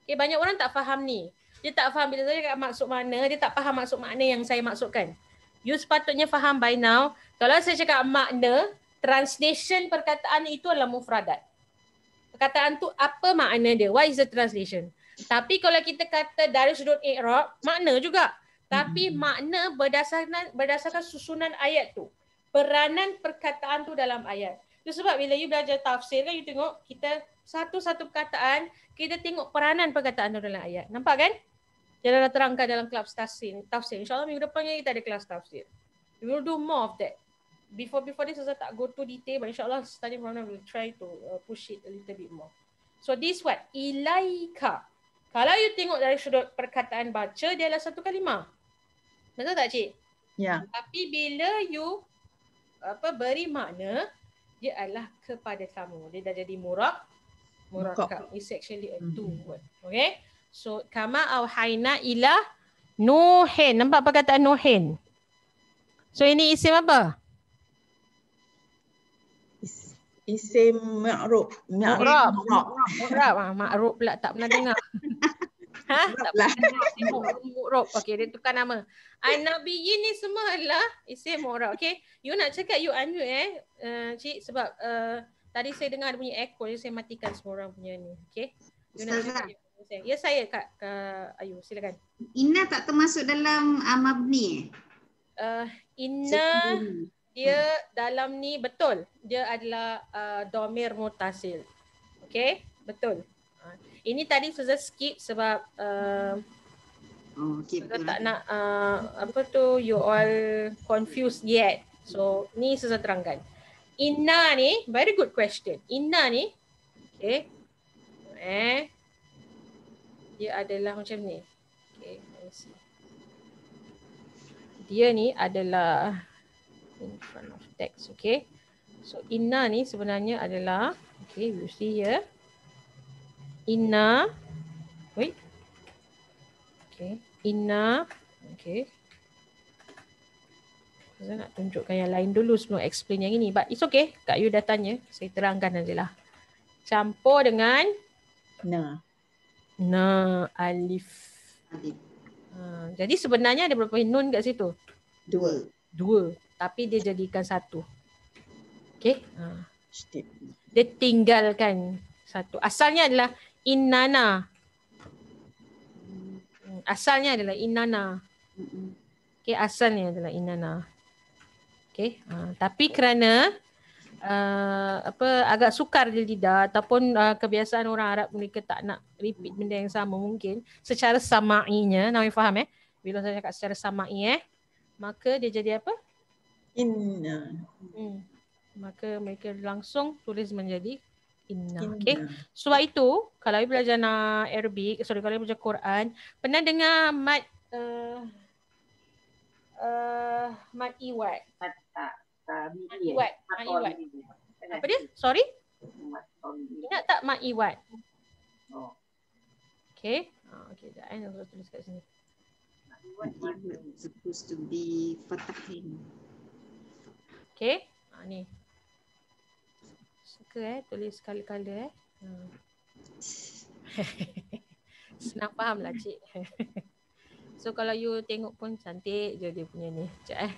Okay, banyak orang tak faham ni. Dia tak faham bila saya cakap maksud makna, dia tak faham maksud makna yang saya maksudkan. You sepatutnya faham by now. Kalau saya cakap makna, translation perkataan itu adalah mufradat. Perkataan tu apa makna dia? What is the translation? Tapi kalau kita kata dari sudut i'rab, makna juga. Tapi makna berdasarkan susunan ayat tu. Peranan perkataan tu dalam ayat. Itu sebab bila you belajar tafsir kan, you tengok kita satu-satu perkataan, kita tengok peranan perkataan tu dalam ayat. Nampak kan? Dia dah terangkan dalam kelas tafsir. InsyaAllah minggu depannya kita ada kelas tafsir. We will do more of that. Before this, saya tak go to detail, but insyaAllah study from now will try to push it a little bit more. So this what? Ilaika. Kalau you tengok dari sudut perkataan baca, dia adalah satu kalimah. Betul tak cik? Ya. Tapi bila you beri makna, dia adalah kepada kamu. Dia dah jadi murakab. It's actually a two word. Okay? So kama auhayna ila Nuhin. Nampak perkataan Nuhin? So ini isim apa? Isim ma'ruf. Ma'ruf pula tak pernah dengar. Ha? Tak isim mu'rab. Okey, dia tukar nama. An-nabiyyin ni semua adalah isim mu'rab. Okey. You nak cakap you unmute cik, sebab tadi saya dengar ada bunyi echo, jadi saya matikan semua orang punya ni. Okey. You nak cakap ya saya Kak Ayu, silakan. Inna tak termasuk dalam mabni. Inna dia dalam ni betul. Dia adalah domir mutasil. Okey, betul. Ini tadi Suza skip sebab Suza tak nak apa tu you all confused yet. So ni Suza terangkan. Inna ni very good question. Inna ni okey. Dia adalah macam ni. Okey, let's see. Dia ni adalah in front of text, okay. So inna ni sebenarnya adalah, okay, you see here. Inna, wait. Okay, inna, okay. Saya nak tunjukkan yang lain dulu sebelum explain yang ini. But it's okay, Kak Yu dah tanya, saya terangkan sajalah. Campur dengan na, alif. Jadi sebenarnya ada berapa nun kat situ? Dua. Tapi dia jadikan satu. Okay. Dia tinggalkan satu. Asalnya adalah innana. Asalnya adalah innana. Okay, asalnya adalah innana. Okay. Tapi kerana agak sukar di lidah ataupun kebiasaan orang Arab mereka tak nak repeat benda yang sama mungkin secara sama'inya, nak faham bila saya cakap secara sama'i maka dia jadi apa? Inna. Maka mereka langsung tulis menjadi inna. Okay. Sebab itu kalau you belajar Arabic, kalau you belajar Quran, pernah dengar mad iwad? Iwad. Apa dia? Sorry? Ingat tak mak iwad? Okay. Okay, dah saya tulis kat sini. Supposed to be fatahin. Okay. Ni. Suka tulis kala-kala Senang faham lah cik. So kalau you tengok pun cantik je dia punya ni. Sekejap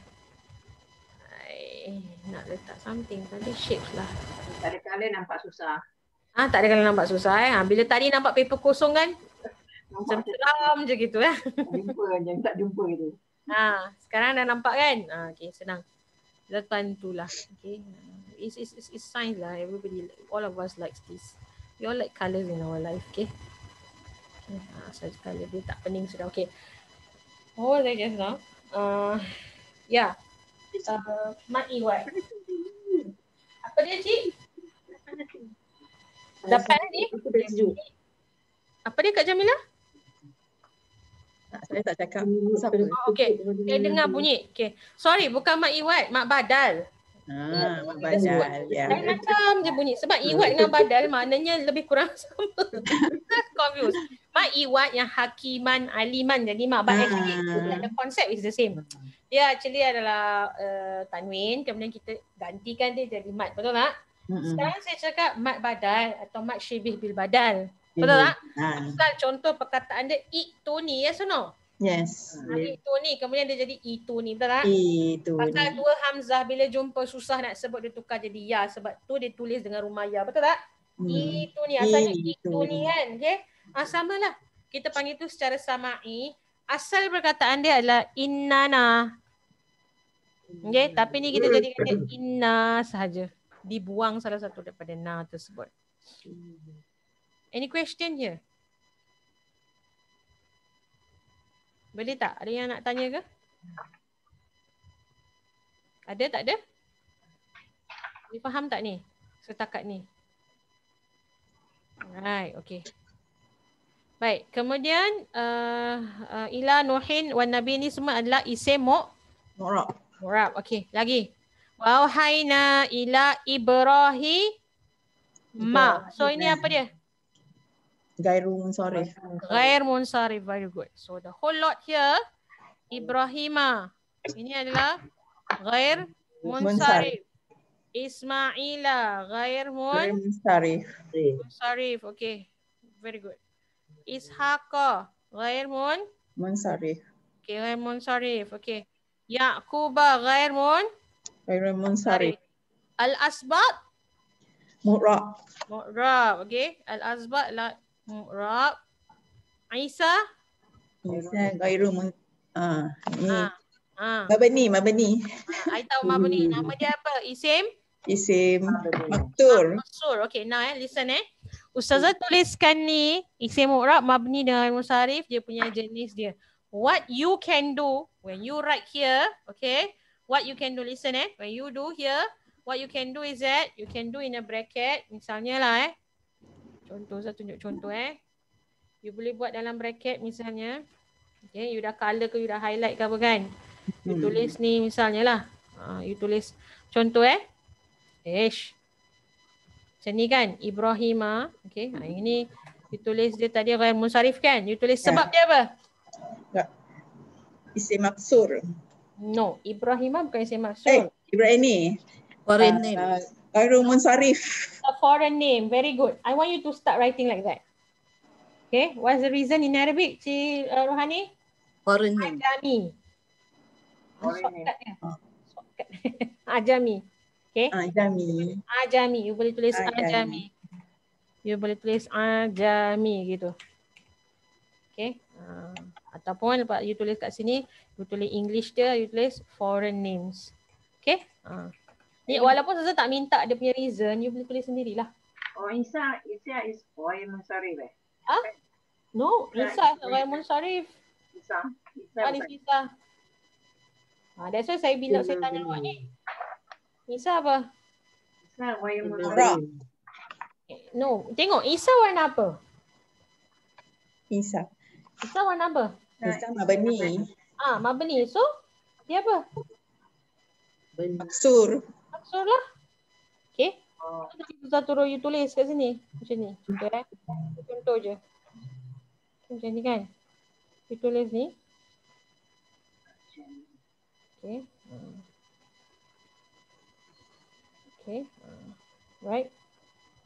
nak letak something tadi shapes lah. Tak ada colour nampak susah. Tak ada colour nampak susah Bila tadi nampak paper kosong kan macam seram je gitu tak jumpa gitu. Sekarang dah nampak kan. Okay, senang. Lepas tu lah. Okay. It's science lah. Everybody, all of us likes this. We all like colours in our life. Okay. Saja colour dia tak pening sudah. Okay. Oh, I just now. Yeah. Mak Iwat. Apa dia cik? Dapat ni? Apa dia Kak Jamila? Saya tak cakap. Okay. Saya dengar bunyi. Okay. Sorry, bukan Mak Iwat. Mak Badal. Mak Badal. Ya. Saya macam je bunyi. Sebab Iwat dengan Badal maknanya lebih kurang sama. Confused. Mak Iwat yang hakiman, aliman. Jadi Mak Badal. The concept is the same. Dia actually adalah tanwin. Kemudian kita gantikan dia jadi mat. Betul tak? Sekarang saya cakap mat badal atau mat syibih bil badal. Betul tak? Misal contoh perkataan dia itu ni, yes or no? Yes. Itu ni, kemudian dia jadi itu ni, betul tak? Itu ni. Pasal dua hamzah bila jumpa susah nak sebut dia tukar jadi ya, sebab tu dia tulis dengan rumaya, betul tak? Itu ni, asalnya itu ni kan, okay? Sama lah. Kita panggil tu secara sama'i. Asal perkataan dia adalah innana. Okay, tapi ni kita jadikan dia inna sahaja. Dibuang salah satu daripada na tersebut. Any question here? Boleh tak? Ada yang nak tanya ke? Ada tak ada? Ni faham tak ni? Setakat ni. Alright, okay. Baik, kemudian ila nuhin wan nabi ni semua adalah isim mu'rab. Okey, lagi. Wa auhayna ila Ibrahim ma. So ini apa dia? Ghairu munsharif. Ghair munsharif, very good. So the whole lot here Ibrahima. Ini adalah ghair munsharif. Ismaila ghair munsharif. Okay, very good. Ishaqa Ghair Munsharif. Okay, ghair munsharif. Okay. Yaquba ghair Munsharif. Al-asbat Mu'rab. mu'rab. Okay. Al-asbat la mu'rab. Isa Isa ghairu mun ni ah. mabni. I tahu mabni. Nama dia apa? Isim Isim maktur. maksur. Okay, now listen Ustazah tuliskan ni isim mu'rab mabni dengan munsharif, dia punya jenis dia. What you can do when you write here, okay? What you can do, listen when you do here, what you can do is that you can do in a bracket. Misalnya lah contoh, saya tunjuk contoh you boleh buat dalam bracket misalnya. Okay, you dah colour ke, you dah highlight ke apa kan? You tulis ni misalnya lah. You tulis contoh macam ni kan, Ibrahima. Okay, ini you tulis dia tadi ghair munsharif kan? You tulis sebab dia apa? Isim maksur. No, Ibrahima bukan isim maksur. Ibrahim ni Foreign name. ghairu munsharif. A foreign name. Very good. I want you to start writing like that. Okay, what's the reason in Arabic, Cik Rohani? Foreign name. Ajami. Shortcut. Ajami. Okay. Ajami. You boleh tulis Ajami. You boleh tulis Ajami gitu. Okay. Ataupun lepas you tulis kat sini, you tulis English dia, you tulis foreign names. Okay. Ni walaupun saya tak minta dia punya reason, you boleh tulis sendirilah. Oh, Isa is ghair munsharif No, Isa ghair munsharif. Isa. Isa. That's why saya bila saya tanya awak ni. Isa apa? Isa ghair munsharif. No, tengok Isa warna apa? Isa warna apa? Isa mabni. Mabni. So, dia apa? Maksur. Maksur lah. Okay. Satu row you tulis kat sini. Macam ni. Okay. Contoh je. Macam ni kan. You tulis ni. Okay. Okay. Right.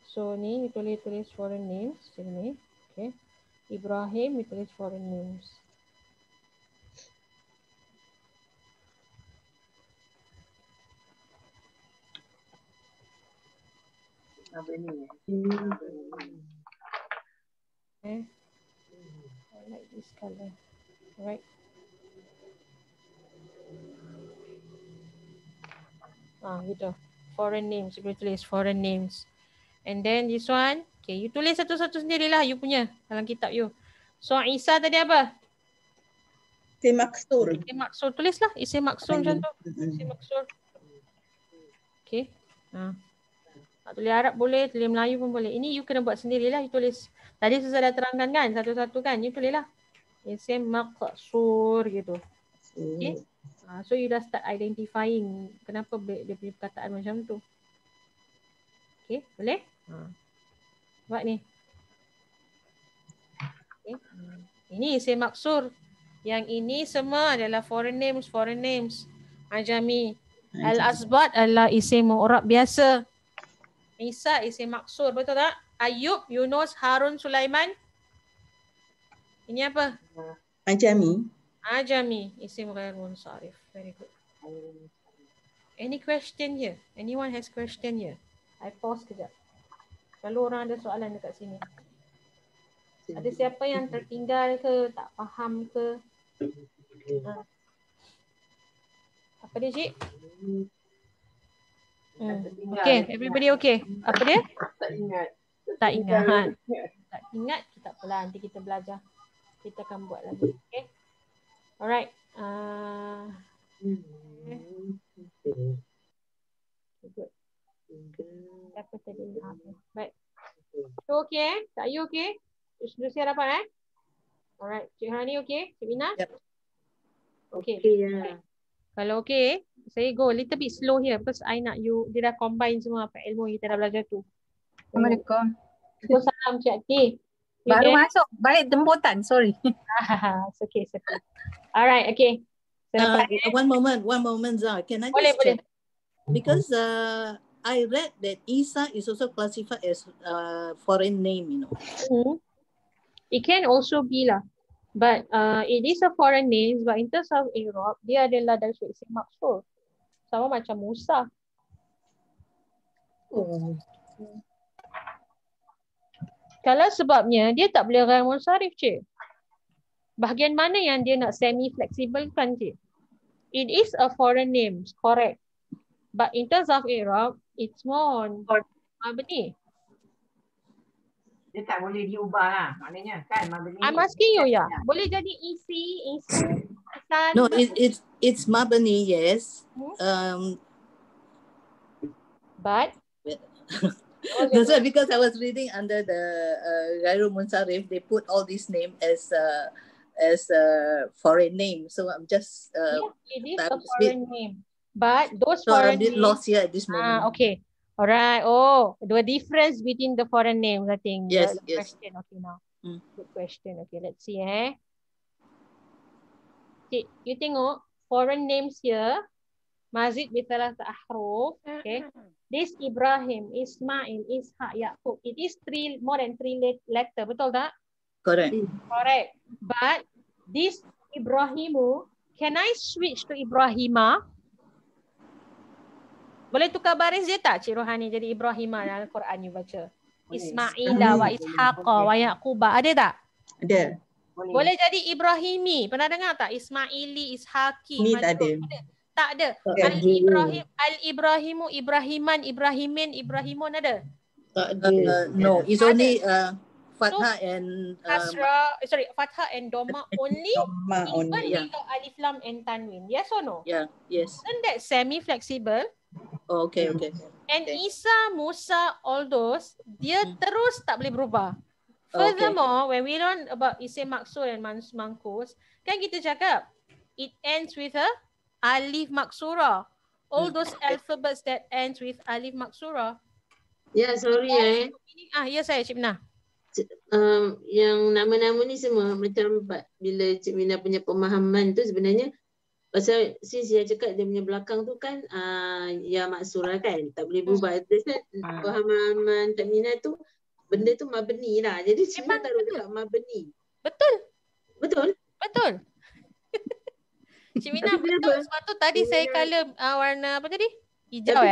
So ni you tulis foreign names. Sini. Okay. Ibrahim you tulis foreign names. Okay. I like this color. Right. Gitu. Foreign names. You boleh tulis foreign names. And then this one. Okay, you tulis satu-satu sendirilah you punya dalam kitab you. So Isa tadi apa? Isim maksur. Isim maksur. Tulislah isim maksur macam tu. Isim maksur. Okay. Nak tulis Arab boleh, tulis Melayu pun boleh. Ini you kena buat sendirilah, you tulis. Tadi saya dah terangkan kan, satu-satu kan, you tulislah. Isim maksur gitu. Okay. So you dah start identifying kenapa dia punya perkataan macam tu. Okay, boleh? Buat ni. Okay. Ini isim maksur. Yang ini semua adalah foreign names. Ajami. Al-asbat adalah isim mu'rab biasa. Isa isim maksur, betul tak? Ayub, Yunus, Harun, Sulaiman. Ini apa? Ajami, isim ghair munsharif. Very good. Any question here? Anyone has question here? I pause kejap. Kalau orang ada soalan dekat sini. Ada siapa yang tertinggal ke, tak faham ke? Apa dia, Cik? Okay, everybody okay. Apa dia? Tak ingat. Tak ingat. Tak ingat, tak apalah. Nanti kita belajar. Kita akan buat lagi. Okay. Alright. Good. Apa tadi? Baik. So okay Tak you okay? Sudah siap dapat Alright. Cik Hani okay? Cik Mina? Yep. Okay. Yeah. Kalau okay, saya go little bit slow here because I nak you, dia dah combine semua apa ilmu kita dah belajar tu. Assalamualaikum. Salam Cik Ati. Baru masuk, balik jemputan, sorry. It's okay. Alright, okay. One moment, Zah. Can I Boleh. check? Because I read that Isa is also classified as foreign name, It can also be lah. But it is a foreign name, but in terms of Europe, dia adalah dari sudut isim maksur. Sama macam Musa. Oh. Kalau sebabnya dia tak boleh ghair munsharif, cik. Bahagian mana yang dia nak semi-flexible kan, cik? It is a foreign name, correct. But in terms of Europe, it's more on mabni. Dia tak boleh diubah lah. Maknanya kan mabni. I'm asking you, ya. Boleh jadi isi, isan. No, it's mabni, yes. But That's why, because I was reading under the Ghairu Munsharif, they put all these name as foreign name. So I'm just it is a foreign name. But those so I'm foreign a bit names, lost here at this moment. okay. Alright. Oh, the difference between the foreign names, I think. Yes, the yes. question. Okay, now. Mm. Good question. Okay, let's see. Cik, you tengok foreign names here. Mazid bitalah ahruf. Okay. This Ibrahim, Ismail, Ishaq, Yaqub. It is more than three letter. Betul tak? Correct. Correct. But this Ibrahimu, can I switch to Ibrahima? Boleh tukar baris dia tak, Cik Rohani, jadi Ibrahima dalam Al-Quran you baca? Ismaila wa Ishaqa wa Yaquba. Ada tak? Ada. Boleh jadi Ibrahimi. Pernah dengar tak? Ismaili, Ishaqi. Ni tak ada. Tak ada. Al-Ibrahim, Al-Ibrahimu, Ibrahiman, Ibrahimin, Ibrahimun ada? Tak ada. No, it's only Fathah and Kasra, Fathah and Doma only. Doma Even only. without Alif Lam and Tanwin. Yes or no? Yeah, yes. Isn't that semi-flexible? Oh, okay, okay. And Isa, Musa, all those, dia terus tak boleh berubah. Furthermore, when we learn about isim maksur and mangkus, kan kita cakap, it ends with a alif maksura. All those alphabets that ends with alif maksura. Ya, sorry Ya saya, Cik Minah. Yang nama-nama ni semua macam bila Cik Mina punya pemahaman tu sebenarnya pasal since dia cakap dia punya belakang tu kan ya maksura kan tak boleh berubah. Pemahaman Cik Mina tu benda tu mabni lah. Jadi Cik Mina taruh dekat mabni. Betul. Betul? Betul. Cik Mina betul. Sebab tu tadi saya colour warna apa tadi? Hijau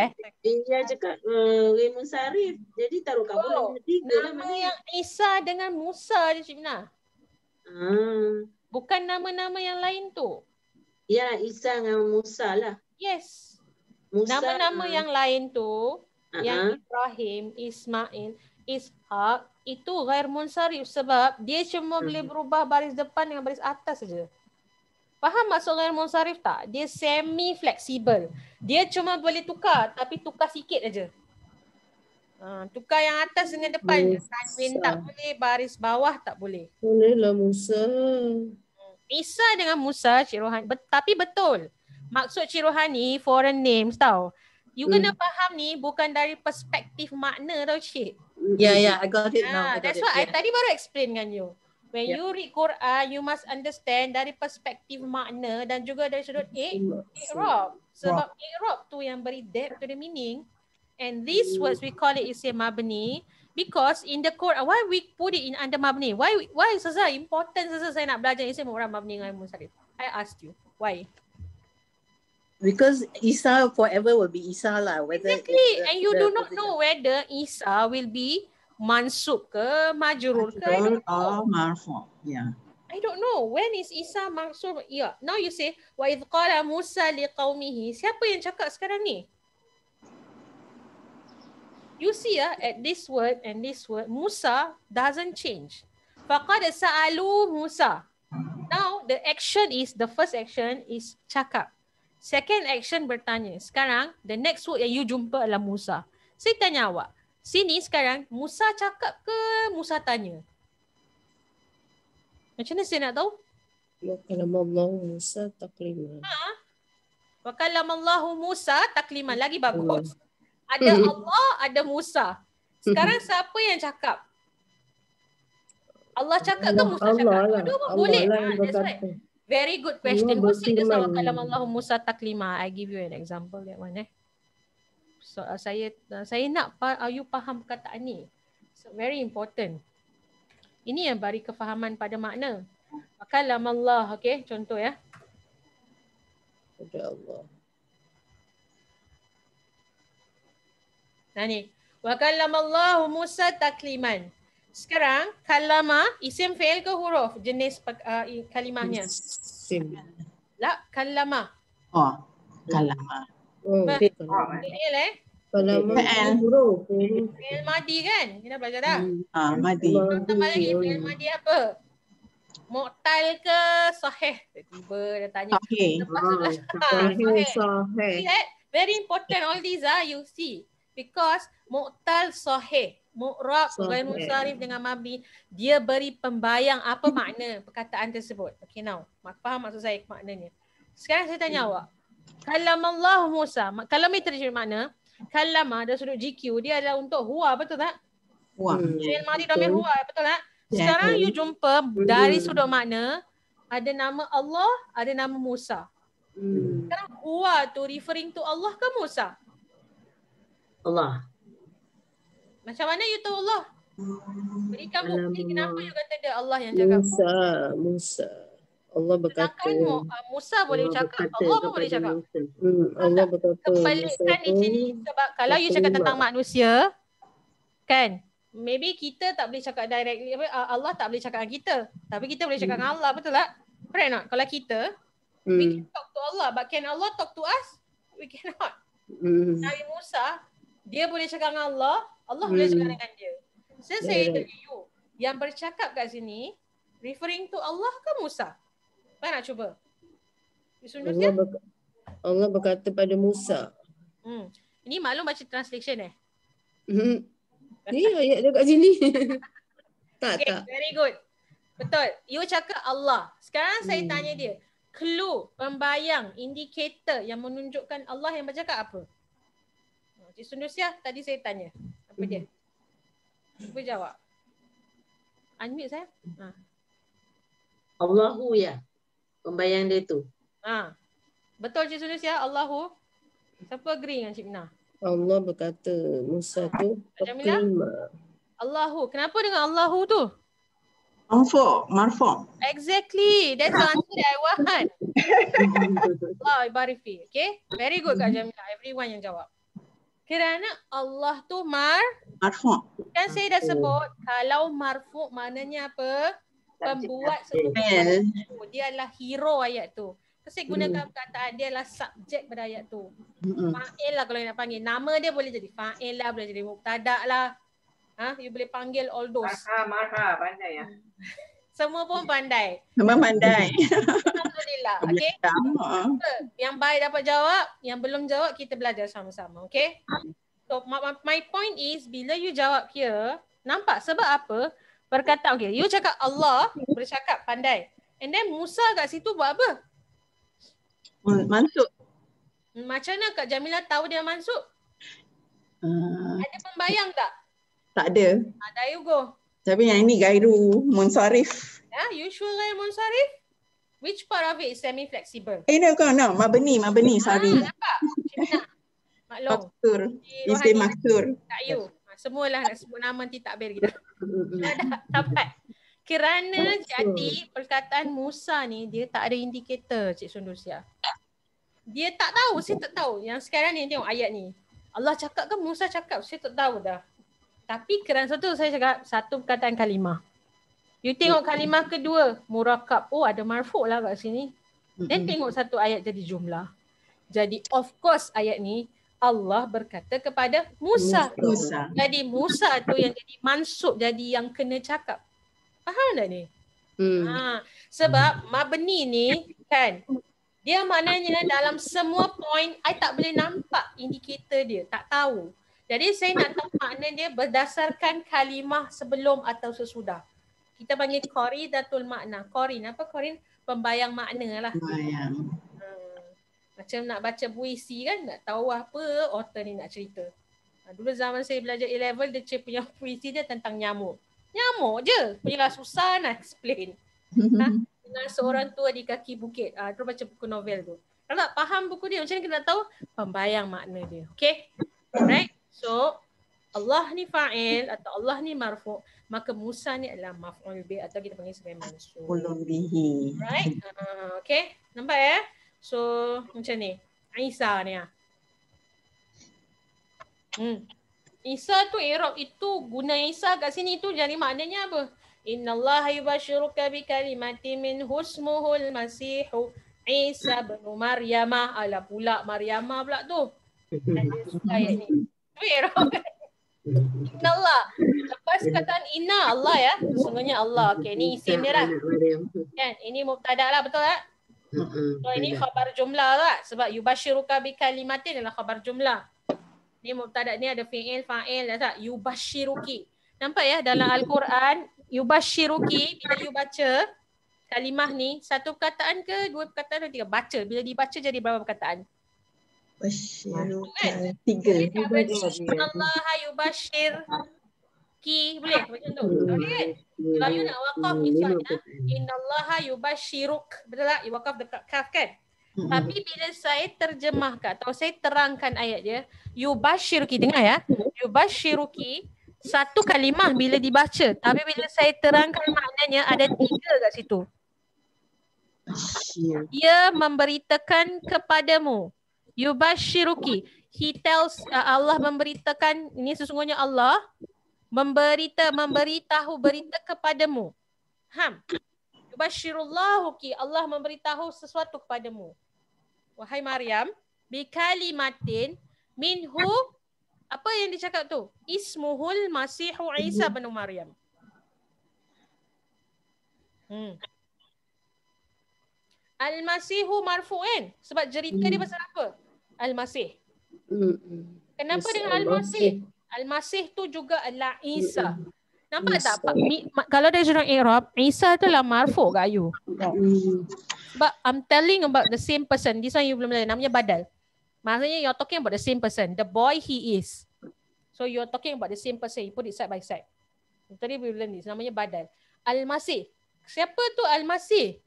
Dia cakap Rimun Sarif. Jadi taruh kat bulan tiga lah. Nama yang Isa dengan Musa je, Cik Mina. Bukan nama-nama yang lain tu. Ya, Isa dengan Musa lah. Yes. Nama-nama yang lain tu, yang Ibrahim, Ismail, Ishaq, itu ghair munsharif sebab dia cuma boleh berubah baris depan dengan baris atas saja. Faham maksud ghair munsharif tak? Dia semi-flexible. Dia cuma boleh tukar, tapi tukar sikit aja. Tukar yang atas dengan depan je. Tanwin tak boleh, baris bawah tak boleh. Bolehlah Musa. Isa dengan Musa, Cik Rohani. Tapi betul. Maksud Cik Rohani, foreign names tau. You kena faham ni bukan dari perspektif makna tau, Cik. Yeah, I got it now. That's why I tadi baru explain dengan you. When you read Quran, you must understand dari perspektif makna dan juga dari sudut i'rab. Sebab i'rab tu yang beri depth to the meaning. And these words we call it isim mabni because in the Quran, why we put it in under mabni? Why Ustazah important Ustazah saya nak belajar isim orang mabni dengan munsharif? I asked you. Why? Because Isa forever will be Isa lah. Exactly. And you do not know whether Isa will be mansub ke, majrur ke. I don't know. Marfu. Yeah. I don't know. When is Isa mansub? Yeah. Now you say, wa idh qala Musa liqaumihi. Siapa yang cakap sekarang ni? You see at this word and this word, Musa doesn't change. Faqad sa'alu Musa. Now the action is, the first action is cakap. Second action bertanya. Sekarang, the next word yang you jumpa adalah Musa. Saya tanya awak. Sini sekarang, Musa cakap ke Musa tanya? Macam mana saya nak tahu? Wakallamallahu Musa takliman. Wakallamallahu Musa takliman. Lagi bagus. Ada Allah, ada Musa. Sekarang siapa yang cakap? Allah cakap ke Musa cakap? Dua boleh. That's right. Very good question. Who said this? Wakallamallahu Musa taklima. I give you an example that one. So saya nak you faham perkataan ni. So very important. Ini yang beri kefahaman pada makna. Wa kallamallah. Okay, contoh ya. Pada Allah. Nah ni. Wa kallamallahu Musa takliman. Sekarang kallama isim fi'il ke huruf jenis kalimahnya? Sim. La kallama. Oh, kalama. Oh, Fi'il Kalama Fi'il. huruf. Fi'il madi kan? Kita belajar dah. Madi. Tambah lagi fi'il madi apa? Mu'tal ke sahih? Tiba-tiba dia tanya. Sahih. Lepas tu Sahih. See that? Very important all these you see. Because mu'tal sahih. Mu'rab, ghair munsharif dengan mabni, dia beri pembayang apa makna perkataan tersebut. Okay now, faham maksud saya maknanya. Sekarang saya tanya awak. Kalamallahu Musa. Kalama terjemah makna. Kalama dari sudut GQ dia adalah untuk huwa, betul tak? Wah. Fi'il madi dhamir huwa, betul tak? Sekarang you jumpa dari sudut makna ada nama Allah, ada nama Musa. Sekarang huwa tu referring to Allah ke Musa? Allah. Macam mana you tahu Allah? Berikan bukti kenapa you kata dia Allah yang cakap. Musa. Allah berkata. Sedangkan Musa boleh cakap, Allah pun boleh cakap. Allah berkata. Kebalikan di sini sebab kalau you cakap tentang manusia, kan? Maybe kita tak boleh cakap directly, Allah tak boleh cakap dengan kita. Tapi kita boleh cakap dengan Allah, betul tak? Correct not? Kalau kita, we can talk to Allah. But can Allah talk to us? We cannot. Nabi Musa, dia boleh cakap dengan Allah, Allah boleh cakap dengan dia. So saya tanya you, yang bercakap kat sini, referring to Allah ke Musa? Apa nak cuba? Allah berkata pada Musa. Ini maklum baca translation Ni ayat dia kat sini. Tak. Very good. Betul. You cakap Allah. Sekarang saya tanya dia. Clue, pembayang, indikator yang menunjukkan Allah yang bercakap apa? Cik Sundusia, tadi saya tanya. Apa dia? Cuba jawab. Unmute saya. Allahu ya. Pembayang dia tu. Betul Cik Sundusia, Allahu. Siapa agree dengan Cik Mina? Allah berkata Musa tu Jamila? Allahu. Kenapa dengan Allahu tu? Marfu. Exactly. That's the answer that I want. Allah ibarik fi. Okay. Very good Kak Jamila. Everyone yang jawab. Kerana Allah tu Marfu. Kan saya dah sebut kalau marfu maknanya apa? Pembuat sesuatu. Dia adalah hero ayat tu. Saya gunakan perkataan dia adalah subjek pada ayat tu. Fa'il lah kalau nak panggil. Nama dia boleh jadi fa'il lah, boleh jadi mubtada lah. You boleh panggil all those. Marha, pandai ya. Semua pun pandai. Semua pandai. Alhamdulillah. Okay. Yang baik dapat jawab, yang belum jawab kita belajar sama-sama. Okay. So my point is bila you jawab here, nampak sebab apa? Perkataan, okay. You cakap Allah, bercakap pandai. And then Musa kat situ buat apa? Mansub. Macam mana Kak Jamila tahu dia mansub? Ada pembayang tak? Tak ada. There you go. Tapi yang ini gairu munsharif. Usual gairu munsharif. Which part of it is semi-flexible? No. Mabni, sorry. Nampak? Maklum. Maksur. Isim maksur. Tak you. Semualah nak sebut nama nanti takbir kita. Dah dapat. Kerana jadi perkataan Musa ni dia tak ada indikator Cik Sundusia. Dia tak tahu, saya tak tahu. Yang sekarang ni tengok ayat ni. Allah cakap ke Musa cakap? Saya tak tahu dah. Tapi kerana satu saya cakap satu perkataan kalimah. You tengok kalimah kedua, murakab. Oh ada marfu' lah kat sini. Dan tengok satu ayat jadi jumlah. Jadi of course ayat ni Allah berkata kepada Musa. Jadi Musa tu yang jadi mansub, jadi yang kena cakap. Faham tak ni? Sebab mabni ni kan, dia maknanya dalam semua point, I tak boleh nampak indikator dia. Tak tahu. Jadi saya nak tahu makna dia berdasarkan kalimah sebelum atau sesudah. Kita panggil qaridatul makna. Qarin, apa qarin? Pembayang makna lah. Macam nak baca puisi kan, nak tahu apa author ni nak cerita. Dulu zaman saya belajar A-level, dia punya puisi dia tentang nyamuk. Nyamuk je. Punya susah nak explain. Dengan seorang tua di kaki bukit. Terus baca buku novel tu. Kalau tak faham buku dia, macam mana kita nak tahu? Pembayang makna dia. Okay? Alright. So, Allah ni fa'il atau Allah ni marfu', maka Musa ni adalah maf'ul bih atau kita panggil sebagai mansub. Ulun bihi. Right? Okay. Nampak ya? So macam ni. Isa ni ah. Isa tu i'rab itu guna Isa kat sini tu jadi maknanya apa? Innallaha yubashiruka bi kalimatin min husmuhul masihu Isa bin Maryam. Alah pula Maryam pula tu. Dan dia suka ayat ni. Tu i'rab. Innallah. Lepas kataan inna Allah ya. Sesungguhnya Allah. Okay, ni isim dia lah. Kan? Ini mubtada lah, betul tak? So ini khabar jumlah lah. Sebab yubashiruka bi kalimatin adalah khabar jumlah. Ni mubtada ni ada fi'il, fa'il tak? Yubashiruki. Nampak ya dalam Al-Quran yubashiruki bila you baca kalimah ni satu perkataan ke dua perkataan atau tiga? Baca. Bila dibaca jadi berapa perkataan? Basyiruka. 3. Allah yubashir ki boleh macam tu. Boleh kan? Kalau you nak wakaf misalnya innallaha yubashiruk. Betul tak? You wakaf dekat kaf kan? Tapi bila saya terjemahkan atau saya terangkan ayat dia, yubashiruki, dengar ya. Yubashiruki satu kalimah bila dibaca, tapi bila saya terangkan maknanya ada 3 kat situ. Dia memberitakan kepadamu. Yubashiruki. He tells Allah memberitakan, ini sesungguhnya Allah memberitahu berita kepadamu. Yubashirullahu ki, Allah memberitahu sesuatu kepadamu. Wahai Maryam, bi kalimatin minhu, apa yang dicakap tu? Ismuhul Masihu Isa bin Maryam. Al-Masihu marfu'in. Sebab cerita dia pasal apa? Al-Masih. Kenapa dengan Al-Masih? Al-Masih tu juga adalah Isa. Nampak tak? Kalau dari sudut i'rab, Isa tu lah marfu' kat you. Sebab I'm telling about the same person. This one you belum belajar. Namanya badal. Maksudnya you're talking about the same person. The boy he is. So you're talking about the same person. You put it side by side. Tadi we learn this. Namanya badal. Al-Masih. Siapa tu Al-Masih?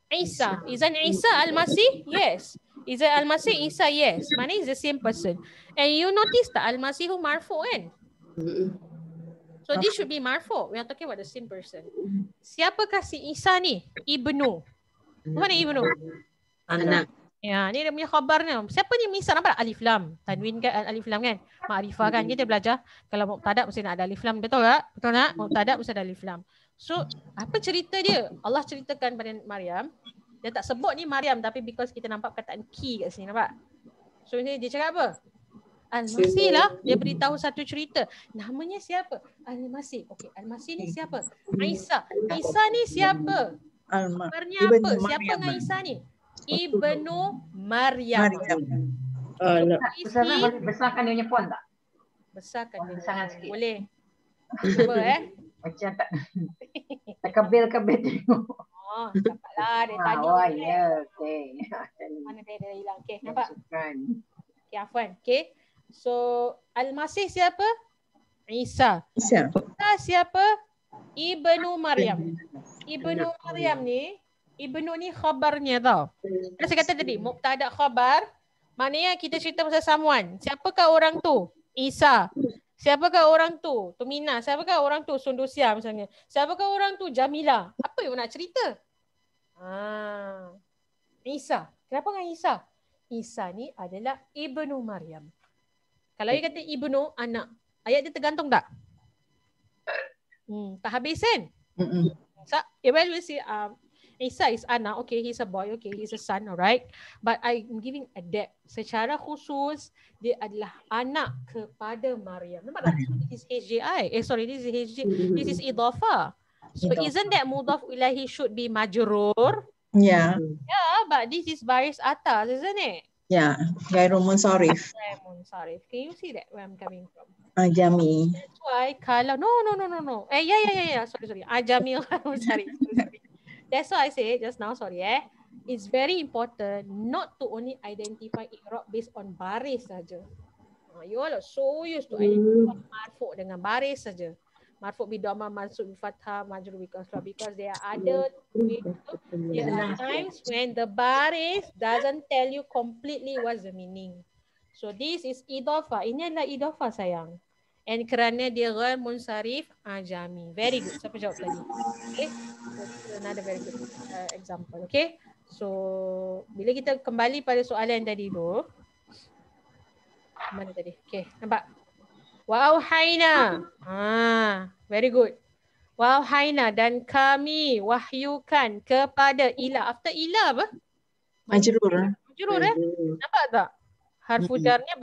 Isa. Izan Isa Al-Masih? Yes. Izan Al-Masih Isa? Yes. Mana is the same person. And you notice tak Al-Masih marfu' kan? So this should be marfu'. We are talking about the same person. Siapakah si Isa ni? Ibnu. Mana Ibnu? Anak. Ya, ni dia punya khabarnya. Siapa ni Isa? Nampak alif lam. Tanwin kan alif lam kan? Ma'rifah kan? Kita belajar kalau mubtada mesti nak ada alif lam. Betul tak? Betul tak? Mubtada mesti ada alif lam. So, apa cerita dia? Allah ceritakan pada Maryam. Dia tak sebut ni Maryam tapi because kita nampak perkataan ki kat sini, nampak? So, dia cakap apa? Al-Masih lah. Dia beritahu satu cerita. Namanya siapa? Al-Masih. Okey, Al-Masih ni siapa? Isa. Isa ni siapa? Kabarnya apa? Siapa dengan Isa ni? Ibnu Maryam. Besarkan dia punya puan tak? Besarkan dia. Besarkan sikit. Boleh. Cuba Macam tak kebel-kebel tengok. Oh, dapatlah dia tanya. Oh ya, okey. Mana dia hilang. Okey, nampak? Kan. Okey, Afwan. Okey. So, Al-Masih siapa? Isa. Isa siapa? Ibnu Maryam. Ibnu Maryam ni, Ibnu ni khabarnya tau. Saya kata tadi, mubtada khabar, maknanya kita cerita pasal someone. Siapakah orang tu? Isa. Siapakah orang tu? Tumina. Siapakah orang tu? Sundusia misalnya. Siapakah orang tu? Jamila. Apa yang nak cerita? Isa. Kenapa dengan Isa? Isa ni adalah Ibnu Maryam. Kalau dia kata Ibnu, anak. Ayat dia tergantung tak? Tak habis kan? So, well, we see Isa is anak. Okay, he's a boy. Okay, he's a son. Alright. But I'm giving a depth. Secara khusus, dia adalah anak kepada Maryam. Nampak tak? This is HJI. This is idhafah. So isn't that mudhaf ilahi should be majrur? Yeah. Yeah, but this is baris atas, isn't it? Yeah. Ghairu munsharif. Can you see that where I'm coming from? Ajami. That's why kalau no. Yeah. Sorry. Ajami. Sorry. That's why I say just now, it's very important not to only identify i'rab based on baris saja. You all are so used to identify marfu' dengan baris saja. Marfu' bi dhamma, mansub bi fathah, majrur bi kasrah, because there are other times when the baris doesn't tell you completely what's the meaning. So this is idhafah. Ini adalah idhafah sayang. And kerana dia ghair munsharif ajami. Very good. Siapa jawab tadi? Okay. So, another very good example. Okay. So bila kita kembali pada soalan tadi tu. Mana tadi? Okay. Nampak? Wa auhayna. Very good. Wa auhayna dan kami wahyukan kepada ila. After ila apa? Majrur. Majrur Nampak tak? Harfu jarnya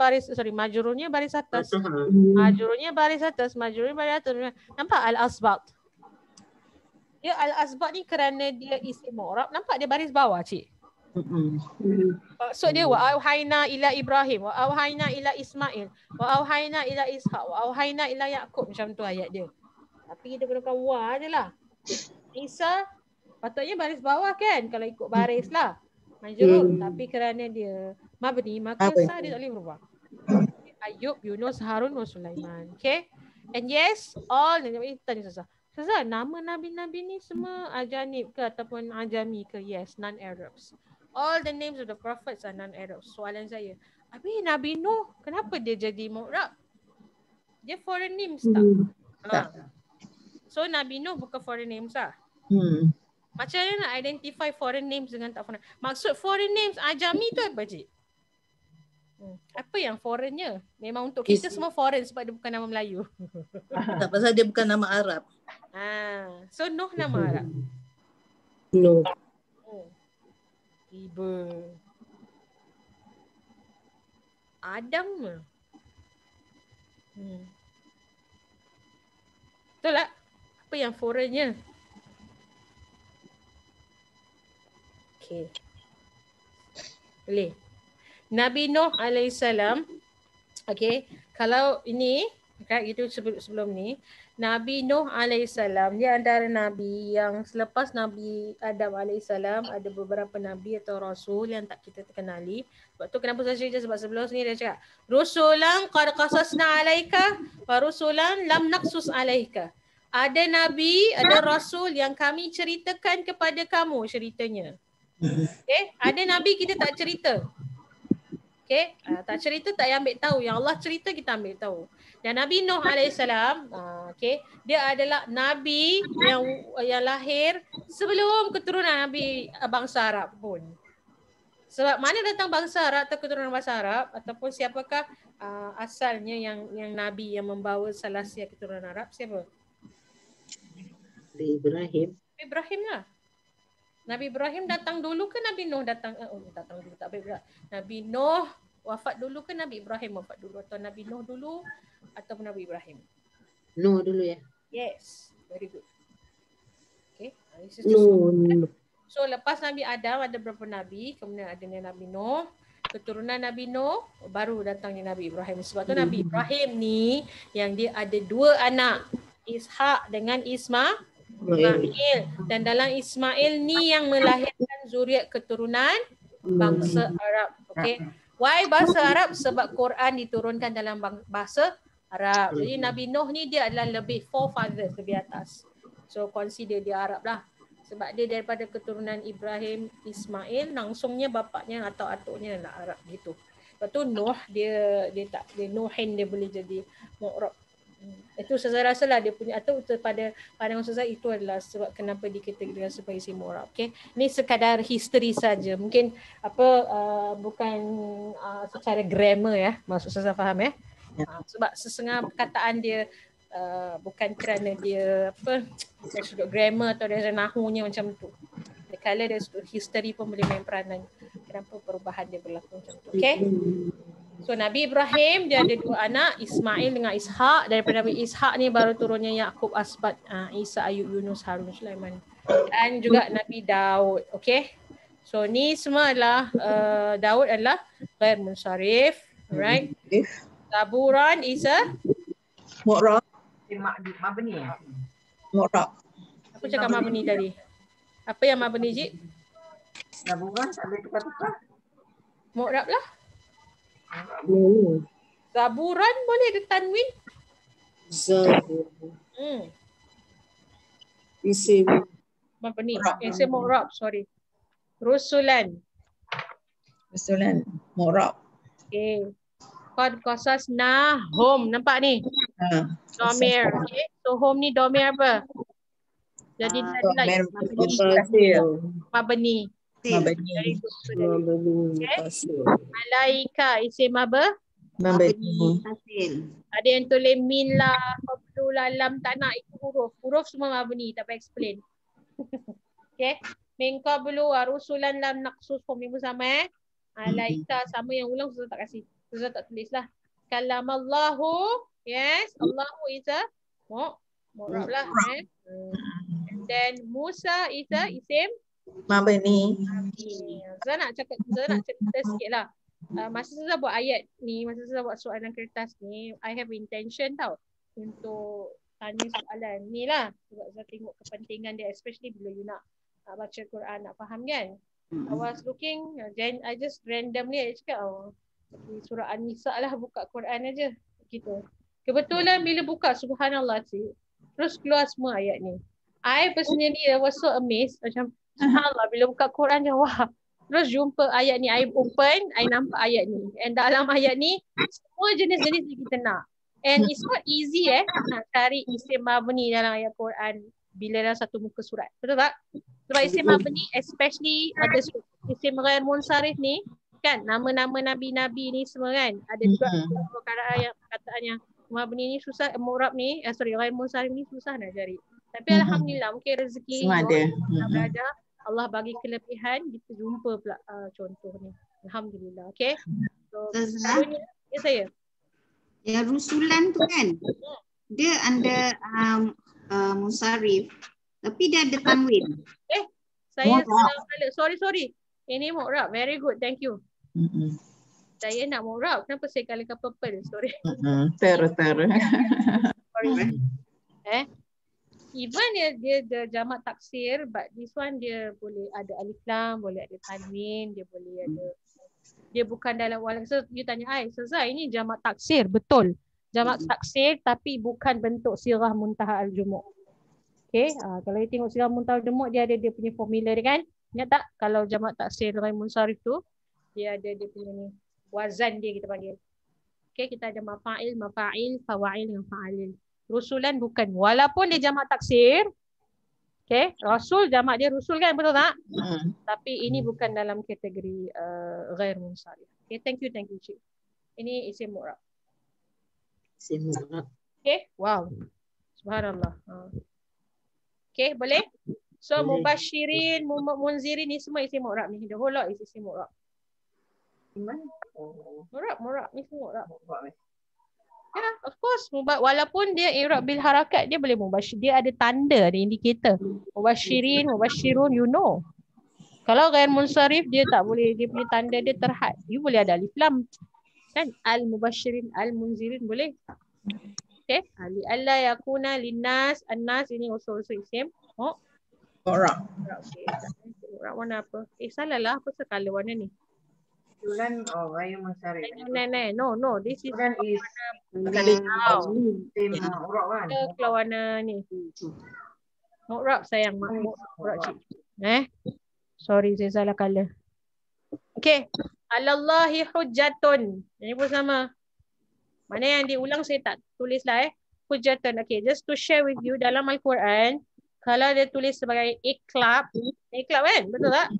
majrurnya baris atas. Majrurnya baris atas, majrurnya baris atas. Nampak al-asbat? Dia al-asbat ni kerana dia isim mu'rab, nampak dia baris bawah, cik. Maksud dia wa auhayna ila Ibrahim, wa auhayna ila Ismail, wa auhayna ila Ishaq, wa auhayna ila Yaqub, macam tu ayat dia. Tapi kita gunakan wa je lah. Isa patutnya baris bawah kan kalau ikut baris lah. Majrur, tapi kerana dia mabni maka sah dia tak boleh berubah. Ayub, Yunus, Harun, wa Sulaiman. Okay. And yes, all tanya Ustazah. Ustazah, nama nabi-nabi ni semua ajanib ke ataupun ajami ke? Yes, non-Arabs. All the names of the prophets are non-Arabs. Soalan saya, habis Nabi Nuh kenapa dia jadi mu'rab? Dia foreign names tak? So Nabi Nuh bukan foreign names lah. Macam mana nak identify foreign names dengan tak foreign? Maksud foreign names ajami tu apa, cik? Apa yang foreignnya? Memang untuk kita semua foreign sebab dia bukan nama Melayu. Tak, pasal dia bukan nama Arab. So Nuh nama Arab? No. Tiba. Adam ke? Betul tak? Apa yang foreignnya? Okay. Boleh. Nabi Nuh alaihissalam, okay, kalau ini, kan, itu sebelum ni, Nabi Nuh alaihissalam, dia antara Nabi yang selepas Nabi Adam alaihissalam, ada beberapa Nabi atau Rasul yang tak kita kenali. Sebab tu kenapa saya cerita, sebab sebelum ni dia cakap, Rusulan qad qasasna alaika, wa rusulan lam naqsus alaika. Ada Nabi, ada Rasul yang kami ceritakan kepada kamu ceritanya. Okay, ada Nabi kita tak cerita. Okay, tak cerita tak ambil tahu. Yang Allah cerita kita ambil tahu. Dan Nabi Nuh alaihissalam, okay, dia adalah Nabi yang lahir sebelum keturunan Nabi bangsa Arab pun. Sebab mana datang bangsa Arab atau keturunan bangsa Arab ataupun siapakah asalnya yang Nabi yang membawa salasiah keturunan Arab? Siapa? Ibrahim. Ibrahim lah. Nabi Ibrahim datang dulu ke Nabi Nuh datang? Datang dulu tak baik. Nabi Nuh wafat dulu ke Nabi Ibrahim wafat dulu? Atau Nabi Nuh dulu ataupun Nabi Ibrahim? Nuh dulu ya. Yes, very good. Okay. No. So lepas Nabi Adam ada berapa Nabi? Kemudian adanya Nabi Nuh. Keturunan Nabi Nuh baru datangnya Nabi Ibrahim. Sebab tu Nabi Ibrahim ni yang dia ada dua anak, Ishak dengan Ismail. Dan dalam Ismail ni yang melahirkan zuriat keturunan bangsa Arab. Okay. Why bahasa Arab? Sebab Quran diturunkan dalam bahasa Arab. Jadi Nabi Nuh ni dia adalah lebih forefathers, lebih atas. So consider dia Arab lah. Sebab dia daripada keturunan Ibrahim, Ismail, langsungnya bapaknya atau atuknya lah Arab gitu. Lepas tu Nuh dia Nuhin dia boleh jadi mu'rab. Itu saya rasa lah dia punya, atau pada pandangan saya itu adalah sebab kenapa dikategorikan sebagai isim mu'rab. Okay. Ini sekadar history saja. Mungkin bukan secara grammar ya. Maksud saya faham ya. Sebab sesengah perkataan dia bukan kerana dia dari sudut grammar atau dari nahunya macam tu. Kalau dari sudut history pun boleh main peranan kenapa perubahan dia berlaku macam tu. Okay. So Nabi Ibrahim dia ada dua anak, Ismail dengan Ishak. Daripada Nabi Ishak ni baru turunnya Yaqub, Asbat, Isa, Ayub, Yunus, Harun, Sulaiman. Dan juga Nabi Daud. Okay. So ni semua adalah Daud adalah ghair munsharif. Right. Zaburan is a Mu'rab. Mabni. Mu'rab. Aku cakap mabni tadi. Apa yang mabni, Cik? Zaburan tak boleh tukar-tukar. Mu'rab lah. Zaburan boleh ada tanwin. Zaburan. Isim. Mabni. Isim mu'rab, sorry. Rusulan. Rusulan. Mu'rab. Okay. Qad qasasnahum. Nampak ni? Domir. Okay. So home ni domir apa? Jadi Domir mabni. Very good student. Okay. Malaika isim apa? Mabni. Ada yang tulis min lah, qablu lah, lam, tak nak itu huruf. Huruf semua mabni, tak payah explain. Okay. Min qablu wa rusulan lam naqsus home ni pun sama Malaika sama yang ulang Ustaz tak kasih. Ustaz tak tulis lah. Kalamallahu. Yes, Allahu is a mu'rab lah. And then Musa is a isim Mabni. Saya nak cakap sikit lah. Masa saya buat ayat ni, masa saya buat soalan kertas ni, I have intention tau untuk tanya soalan ni lah. Sebab saya tengok kepentingan dia, especially bila you nak baca Quran, nak faham kan. I was looking, then I just randomly I cakap, surah An-Nisa lah, buka Quran aja. Gitu. Kebetulan bila buka, subhanallah cik, terus keluar semua ayat ni. I personally was so amazed, macam subhanallah bila buka Quran je, wah. Terus jumpa ayat ni, I open, I nampak ayat ni. And dalam ayat ni, semua jenis-jenis yang kita nak. And it's not easy nak cari isim mabni dalam ayat Quran bila dalam satu muka surat. Betul tak? Sebab isim mabni, especially ada isim ghair munsharif ni, kan, nama-nama nabi-nabi ni semua kan. Ada juga perkataan yang mabni ni susah, mu'rab ni, ghair munsharif ni susah nak cari. Tapi alhamdulillah mungkin rezeki berada, Allah bagi kelebihan, kita jumpa pula contoh ni. Alhamdulillah. Okay. So, ya saya. Ya, rusulan tu kan, dia under munsharif, tapi dia ada tanwin. Saya salah. Sorry. Ini mu'rab. Very good. Thank you. Saya nak mu'rab. Kenapa saya kalikan purple? Sorry. Sorry. Even dia jamak taksir, but this one dia boleh ada alif lam, boleh ada tanwin, dia boleh ada, dia bukan dalam walang. So you tanya, Ustazah ini jamak taksir, betul. Jamak taksir tapi bukan bentuk sirah muntaha al-jumu'. Okay, kalau you tengok sirah muntaha al-jumu', dia ada dia punya formula dia kan. Ingat tak? Kalau jamak taksir ghair munsharif tu, dia ada dia punya ni, wazan dia kita panggil. Okay, kita ada mafa'il, fawa'il dengan fa'alil. Rusulan bukan. Walaupun dia jamak taksir. Okay. Rasul jamak dia rusul kan. Betul tak? Tapi ini bukan dalam kategori ghair munsharif. Okay. Thank you Cik. Ini isim mu'rab. Isim mu'rab. Okay. Wow. Subhanallah. Okay. Boleh? So mubashirin, munzirin ni semua isim mu'rab ni. The whole lot is isim mu'rab. Mu'rab. Ni semua mu'rab. Ya, of course. Walaupun dia i'rab bil harakat, dia boleh mubashir. Dia ada tanda, ada indikator. Mubashirin, mubashirun, you know. Kalau ghair munsharif, dia tak boleh. Dia punya tanda dia terhad. You boleh ada alif lam. Kan? Al-mubashirin, al-munzirin boleh. Okay. Ali alla yakuna linnas. An-nas ini also isim. Mu'rab. Okay. Mu'rab warna apa? Salah lah. Apa sekala warna ni? Rusulan ghair munsharif. No. This is Rusulan is mu'rab kan. Kalau warna ni. Mu'rab sayang. Mu'rab cik. Sorry saya salah color. Okay. Alallahi hujjatun. Ini pun sama. Mana yang diulang saya tak tulis lah Hujjatun. Okay, just to share with you dalam Al-Quran, kalau dia tulis sebagai iklab kan? Betul tak?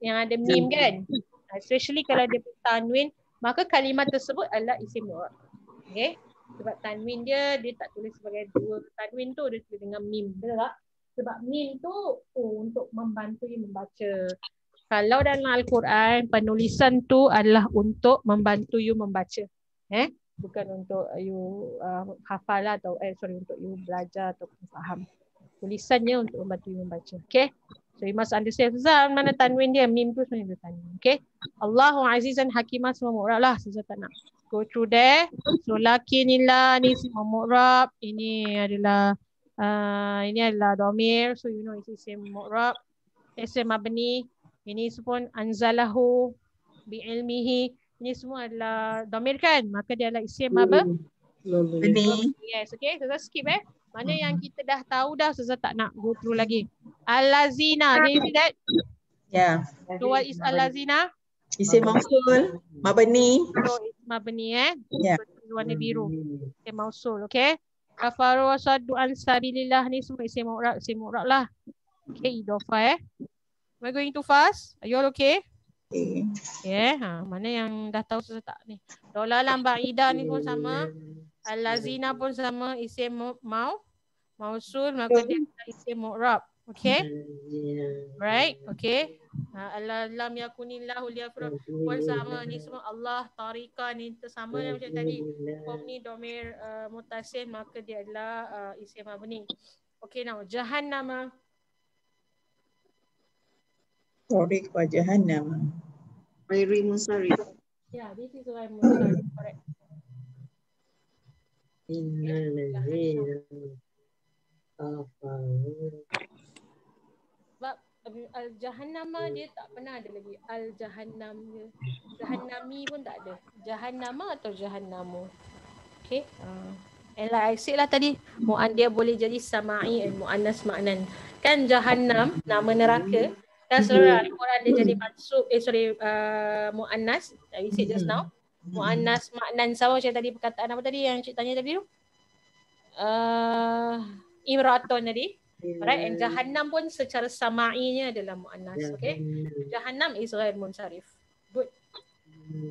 Yang ada mim kan? Especially kalau dia tanwin, maka kalimat tersebut adalah isim mu'rab. Okay? Sebab tanwin dia tak tulis sebagai dua tanwin tu, dia tulis dengan mim. Betul tak? Sebab mim tu untuk membantu you membaca. Kalau dalam Al-Quran, penulisan tu adalah untuk membantu you membaca. Bukan untuk you hafal atau untuk you belajar atau faham. Tulisannya untuk membantu you membaca. Okay? So you must understand mana tanwin dia, mim tu sebenarnya tanwin. Okay? Allahu azizan hakimah semua mu'rab lah. Saya tak nak go through there. So lakinillah ni semua mu'rab. Ini adalah domir. So you know it's isim mu'rab. Isim mabni. Ini pun anzalahu bi'ilmihi. Ini semua adalah domir kan? Maka dia adalah isim apa? Mabni. Yes, okay. So skip Mana yang kita dah tahu dah, Ustazah tak nak go through lagi. Al-lazina. Do you see that? Yeah. So what is al-lazina? Isim mausul, mabni. So it's mabni Yeah. warna biru. Isim mausul, okay? Kafaru wasaddu an sabilillah ni semua isim mu'rab lah. Okay, idhofah Am I going too fast? Are you all okay? Okay. Yeah, mana yang dah tahu susah tak ni? Dolalan ba'ida ni pun sama. Al-lazina pun sama, isim mausul, maka dia adalah isim mu'rab. Okay? Right? Okay. Lam yakunillahu liyafruh pun sama. Ni semua Allah, tarika ni sama macam tadi. Form ni domir mutasil, maka dia adalah isim mabni. Okay, now jahannama. Tariq wa jahannam. Ghairi munsharif. Yeah, this is why munsharif, correct. Sebab al-jahannama dia tak pernah ada lagi. Al-jahannam dia. Jahannami pun tak ada. Jahannama atau jahannamu. Okay. And like I said lah tadi, mu'an dia boleh jadi sama'i and mu'annas ma'nan. Kan jahannam, nama neraka. Dan seluruh Al-Quran dia jadi mansub, mu'annas. That we said just now. Mu'annas ma'nan sama macam tadi perkataan apa tadi yang cik tanya tadi tu? Imratun tadi. Alright, and jahannam pun secara sama'inya adalah mu'annas. Okay. Jahannam is ghair munsharif. Good.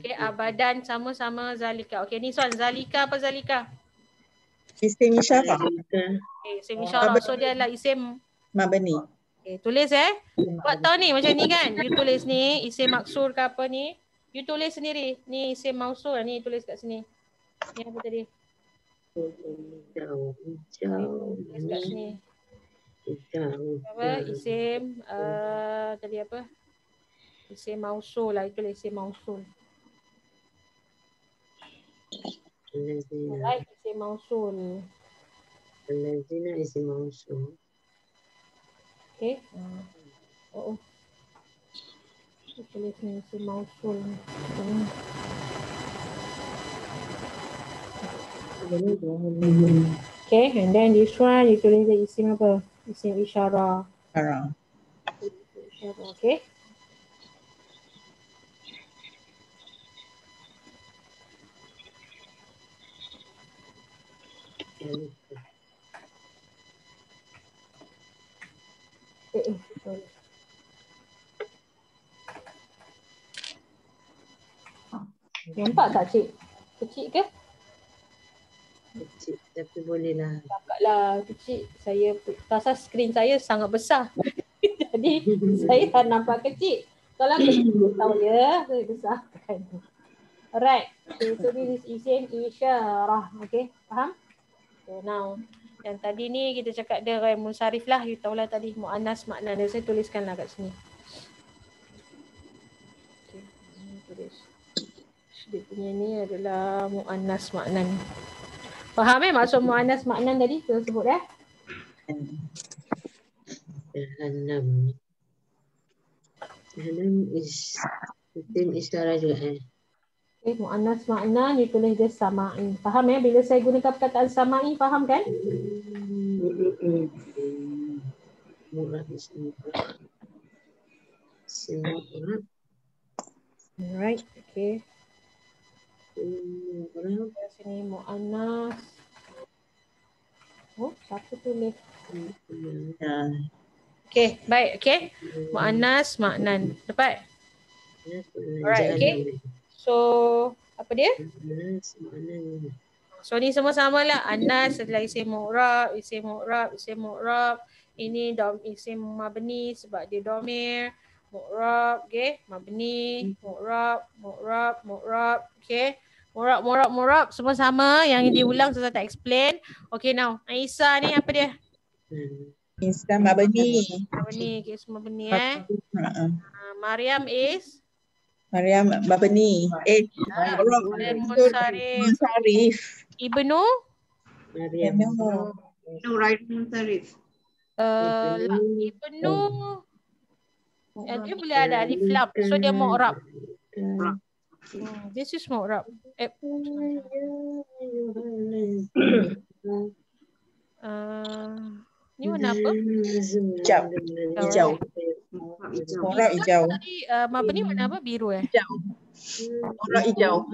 Okay, abadan sama-sama zalika. Okay, ni soal zalika apa zalika? Isim isyarah. Okay, isim isyarah. So dia adalah isim Mabni. Okay, tulis Buat tahu ni macam ni kan. You tulis ni isim maksur ke apa ni. You tulis sendiri. Ni isim mausul ni tulis kat sini. Ni apa tadi? Tulis kat sini. Apa? Isim tadi apa? Isim mausul lah. Itu isim mausul. Alright, isim mausul. Allazina isim mausul. Okay. Tulis ni isim mausul. Okay, and then this one you tulis the isim apa? Isim isyarah. Isyarah, okay. Sorry. Nampak tak cik? Kecil ke? Kecil tapi boleh lah. Takkanlah kecil. Saya pasal skrin saya sangat besar. Jadi saya tak nampak kecil. Kalau kecil tahu ya, saya besarkan. Alright. Okay, so this is isim isyarah. Okay, faham? So now yang tadi ni kita cakap dia ghair munsharif lah. You tahulah tadi mu'annas makna dia. Saya tuliskanlah kat sini. Okay, tulis. Dia punya ni adalah mu'annas maknan. Faham maksud mu'annas maknan tadi? Kita sebut Jahannam. Jahannam is isim isyarah juga Okay, mu'annas makna ni tulis dia sama'i. Faham bila saya gunakan perkataan sama'i, faham kan? Murah isim. Alright, okay. Sini mu'annas. Oh, siapa tulis? Okay, baik. Okay. Mu'annas maknan. Dapat? Alright, okay. So, apa dia? So, ni semua sama lah. Anas adalah isim mu'rab, isim mu'rab, isim mu'rab. Ini isim mabni sebab dia domir. Mu'rab, okay. Mabni, mu'rab, mu'rab, mu'rab, okay. Mu'rab, mu'rab, mu'rab. Semua sama. Yang diulang saya tak explain. Okay, now. Aisyah ni apa dia? Isim mabni. Mabni, okay. Semua mabni Maryam is? Maryam mabni. Munsharif. Ibnu? Maryam. No, right munsharif. Ibnu. Dia boleh ada alif lam. So dia mu'rab. This is mu'rab. Ni warna apa? Hijau. Hijau. Mu'rab hijau. Tadi mabni warna apa? Biru Hijau. Mu'rab hijau.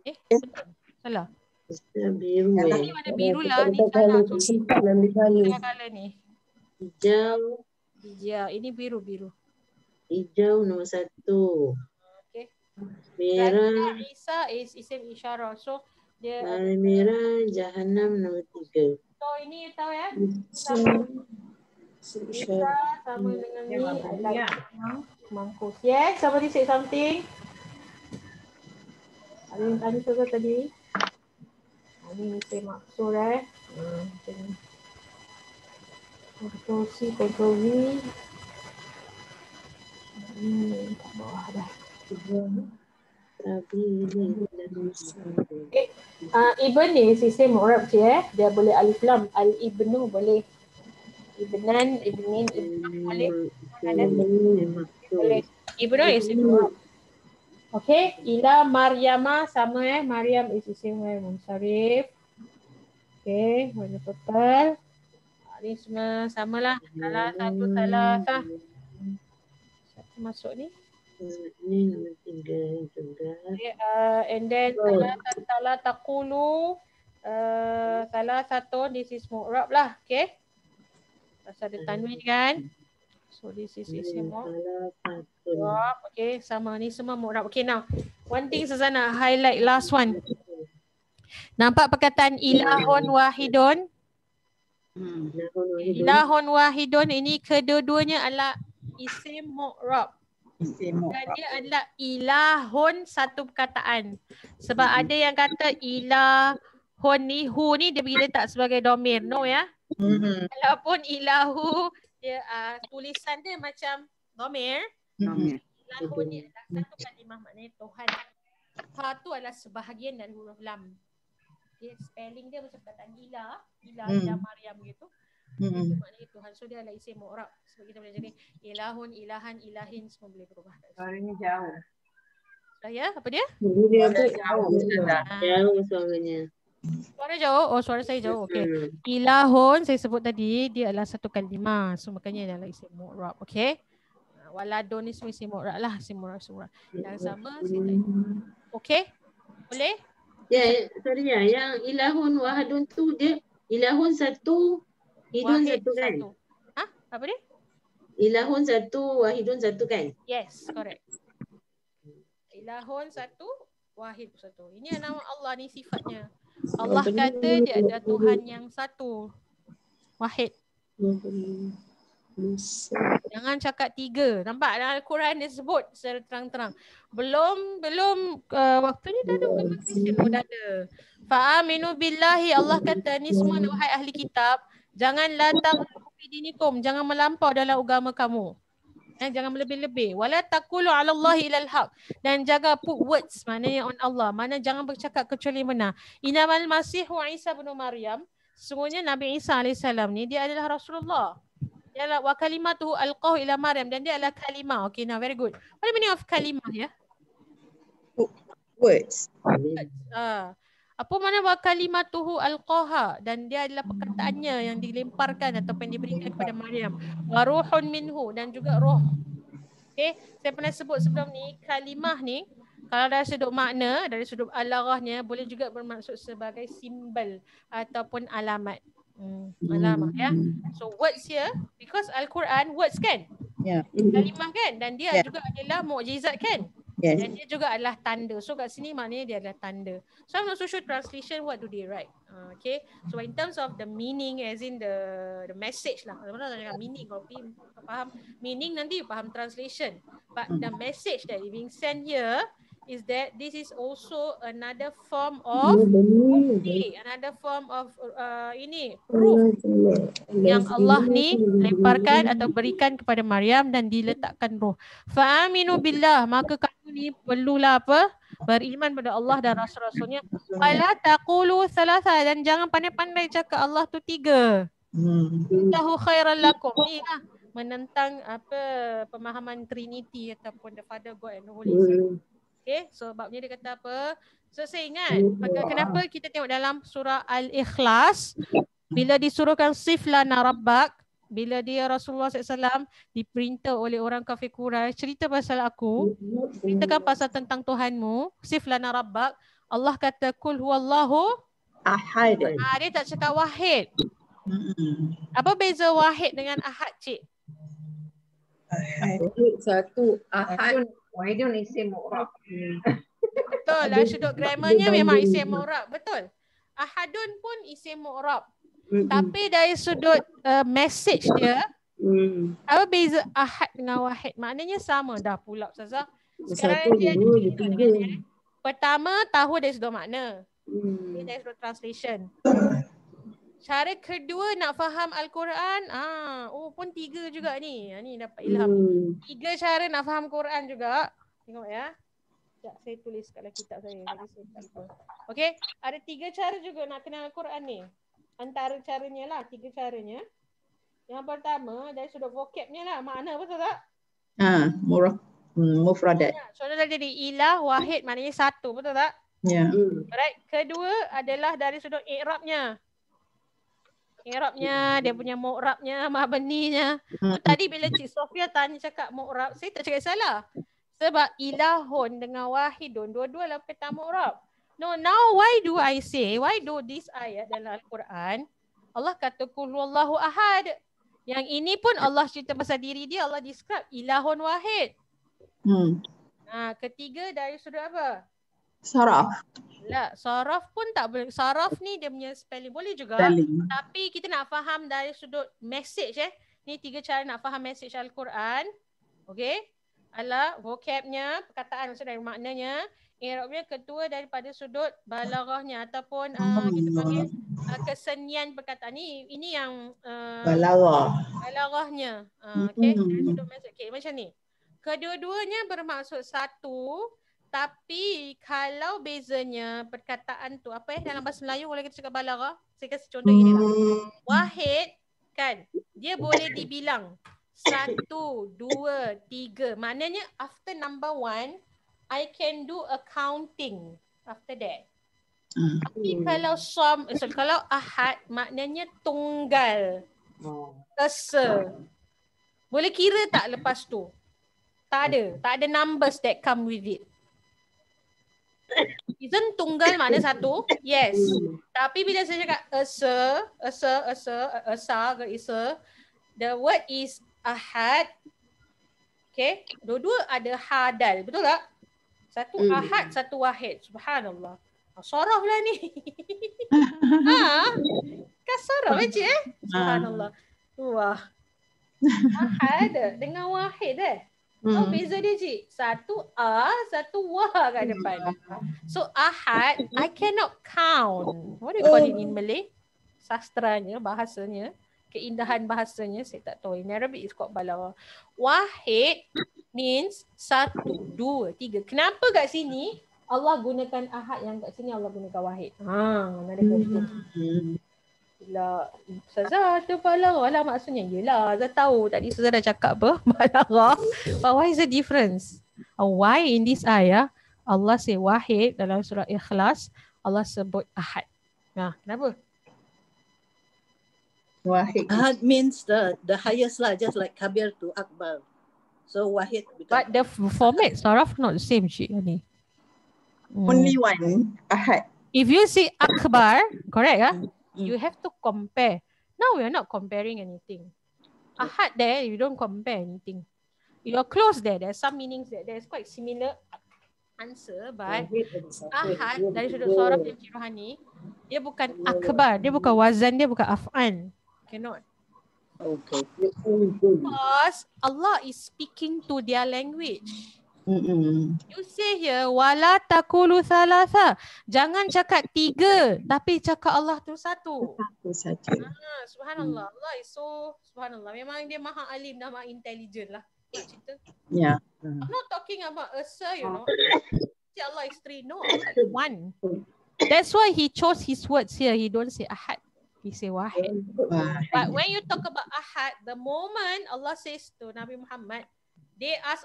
Betul. Salah. Biru Ni warna biru lah. Ni salah. Tengah colour ni. Hijau. Ya, ini biru-biru. Hijau nombor 1. Okay. Merah. Isa is isim isyarah. So dia Merah Jahannam nombor 3. So ini tahu ya. Isa sama dengan ni adalah mangkuk. Yes, somebody say something. Ada yang tanya juga tadi. Ini saya maksud macam ni. Ctrl C, Ctrl V. Kat bawah dah. Ibn ni sistem mu'rab je Dia boleh alif lam. Al-ibnu boleh. Ibnan, ibnin, ibnu boleh. Boleh. Ibnu is sistem mu'rab. Okay, ila Maryama sama Maryam is isim munsharif. Okay, warna purple. Ni semua samalah. Salah satu masuk ni. Ini nombor 3 juga. Okay, and then salah taqulu salah satu this is mu'rab lah. Okay. Pasal ada tanwin kan. So this is isim mu'rab. Okay, sama ni semua mu'rab. Okay, now one thing saya nak highlight last one. Nampak perkataan ilahun wahidun? Ilahun wahidun ini kedua-duanya adalah isim mu'rab. Dan dia adalah ilahun satu perkataan. Sebab ada yang kata ilahun ni, hu ni dia pergi letak sebagai domir. No ya. Walaupun ilahu dia tulisan dia macam domir. Ilahun ni adalah satu kalimah, maknanya Tuhan. Ha tu adalah sebahagian dari huruf lam. Okay, spelling dia macam perkataan ilah Maryam gitu. Itu maknanya Tuhan. So dia adalah isim mu'rab. Sebab kita boleh jadi ilahun, ilahan, ilahin semua boleh berubah. Suaranya jauh. Ya, apa dia? Jauh suaranya. Suara jauh? Oh, suara saya jauh. Okay. Ilahun saya sebut tadi dia adalah satu kalimah. So makanya dia adalah isim mu'rab. Okay. Waladun ni semua isim mu'rab lah. Isim mu'rab surah. Yang sama saya tadi. Okay. Boleh? Ya, sorry ya. Yang ilahun wahadun tu dia ilahun satu, hidun Wahid satu kan? Ha? Apa dia? Ilahun satu, wahidun satu kan? Yes, correct. Ilahun satu, wahid satu. Ini nama Allah ni sifatnya. Allah kata dia ada Tuhan yang satu. Wahid. Jangan cakap tiga. Nampak dalam Al-Quran dia sebut secara terang-terang. Belum waktunya dah ada bukan Malaysia pun dah ada. Fa'aminu billahi, Allah kata ni semua wahai ahli kitab, janganlah taghlu fi dinikum, jangan melampau dalam agama kamu. Jangan lebih-lebih. Wala taqulu 'ala Allahi ilal haq, dan jaga put words maknanya on Allah. Mana jangan bercakap kecuali benar. Innamal masihu Isa bin Maryam, sesungguhnya Nabi Isa alaihissalam ni dia adalah Rasulullah. Dia adalah wa kalimatuhu alqahu ila Maryam, dan dia adalah kalimah. Okay, now very good. What the meaning of kalimah ya? Words. Apa mana wa kalimatuhu alqaha, dan dia adalah perkataannya yang dilemparkan ataupun diberikan kepada Maryam. Wa ruhun minhu, dan juga roh. Okay, saya pernah sebut sebelum ni, kalimah ni kalau dari sudut makna, dari sudut alaghahnya boleh juga bermaksud sebagai simbol ataupun alamat. Alamat ya. So words here, because Al-Quran words kan? Yeah. Kalimah kan? Dan dia juga adalah mukjizat kan? Yes. Dan dia juga adalah tanda. So kat sini maknanya dia adalah tanda. So I'm not so sure translation what do they write. Okay. So in terms of the meaning as in the message lah. Kalau nak cakap meaning, kalau faham meaning nanti you faham translation. But the message that is being sent here is that this is also another form of bukti, another form of proof yang Allah ni lemparkan atau berikan kepada Maryam dan diletakkan roh. Fa'aminu billah, maka kamu ni perlulah apa? Beriman pada Allah dan Rasul-Rasulnya. Wala taqulu thalatha, dan jangan pandai-pandai cakap Allah tu tiga. Innahu khairan lakum. Ni lah menentang apa pemahaman Trinity ataupun the Father, God and the Holy Spirit. Okay, so babnya dia kata apa? So saya ingat kenapa kita tengok dalam surah Al-Ikhlas, bila disuruhkan sif lana rabbak, bila dia Rasulullah SAW diperintah oleh orang kafir Quraisy, cerita pasal aku, ceritakan pasal tentang Tuhanmu, sif lana rabbak. Allah kata kul huwallahu Ahad. dia tak cakap wahid. Mm-mm. Apa beza wahid dengan ahad, cik? Ahad. Satu ahad. Wahidun isim mu'rab. Betul, dari sudut grammarnya memang isim mu'rab. Betul. Ahadun pun isim mu'rab. Tapi dari sudut message dia, apa beza ahad dengan wahid? Maknanya sama dah pula, Ustazah. Sekarang Satu, dia dua, tiga. pertama, tahu dari sudut makna. Ini dari sudut translation. Cara kedua nak faham Al-Quran, pun 3 juga ni. Ni dapat ilham. 3 cara nak faham Quran juga. Tengok ya. Sekejap saya tulis kat dalam kitab saya. Jadi saya tak lupa. Okey, ada 3 cara juga nak kenal Al-Quran ni. Antara caranya lah, 3 caranya. Yang pertama, dari sudut vocabnya lah. Makna betul tak? Mufradat. Contoh tadi ilah, wahid maknanya satu, betul tak? Ya. Alright. Kedua adalah dari sudut i'rabnya. I'rabnya, dia punya mu'rabnya, mabninya. Tadi bila Cik Sofia tanya cakap mu'rab, saya tak cakap salah. Sebab ilahun dengan wahidun, dua-dua lah peta mu'rab. No, now why do I say, why do this ayat dalam Al-Quran, Allah kata kul huwallahu ahad. Yang ini pun Allah cerita pasal diri dia, Allah describe ilahun wahid. Ketiga dari sudut apa? Saraf. Tak, saraf pun tak boleh. Saraf ni dia punya spelling boleh juga. Spelling. Tapi kita nak faham dari sudut message Ni 3 cara nak faham message Al-Quran. Okey. Adalah vocabnya, perkataan maksud dari maknanya. I'rabnya kedua daripada sudut balaghahnya ataupun kita panggil kesenian perkataan ni. Ini yang balaghahnya. Okey, dari sudut message. Okey, macam ni. Kedua-duanya bermaksud satu. Tapi kalau bezanya perkataan tu apa dalam bahasa Melayu kalau kita cakap balaghah, saya kasih contoh gini lah. Wahid kan dia boleh dibilang 1, 2, 3. Maknanya after number 1 I can do a counting after that. Tapi kalau ahad maknanya tunggal. Esa. Boleh kira tak lepas tu? Tak ada numbers that come with it. Isn't tunggal makna satu? Yes. Tapi bila saya cakap esa, the word is ahad. Okay. Dua-dua ada hadal. Betul tak? Satu ahad, satu wahid. Subhanallah. Saraf lah ni. Kan saraf cik Subhanallah. Wah. Ahad dengan wahid Oh, beza dia cik. Satu A, satu wah kat depan. So ahad, I cannot count. What do you call it in Malay? Sastranya, bahasanya. Keindahan bahasanya, saya tak tahu. In Arabic it's called balaghah. Wahid means 1, 2, 3. Kenapa kat sini Allah gunakan ahad, yang kat sini Allah gunakan wahid? Another question. Yelah, Ustazah tu balaghah lah maksudnya. Yelah, Ustazah tahu tadi Ustazah dah cakap apa? Balaghah. But why is the difference? Why in this ayah Allah say wahid dalam surah Ikhlas, Allah sebut ahad. Kenapa? Wahid. Ahad means the highest lah, just like kabir to akbar. So wahid But the format saraf not the same cik ni. Only one, ahad. If you say akbar, correct you have to compare. Now we are not comparing anything. Ahad there, you don't compare anything. You are close there. There's some meanings there. There's quite similar answer, but ahad dari sudut saraf yang Cik Rohani, dia bukan akbar, dia bukan wazan, dia bukan af'an. Cannot. Okay. Because Allah is speaking to their language. You say here wala taqulu thalatha. Jangan cakap 3 tapi cakap Allah tu satu. Subhanallah. Allah is so subhanallah. Memang dia maha alim dan maha intelligent lah. Cerita. Yeah. I'm not talking about asa, you know. Allah is 3. No, Allah is 1. That's why he chose his words here. He don't say ahad. He say wahid. But when you talk about ahad, the moment Allah says to Nabi Muhammad, they ask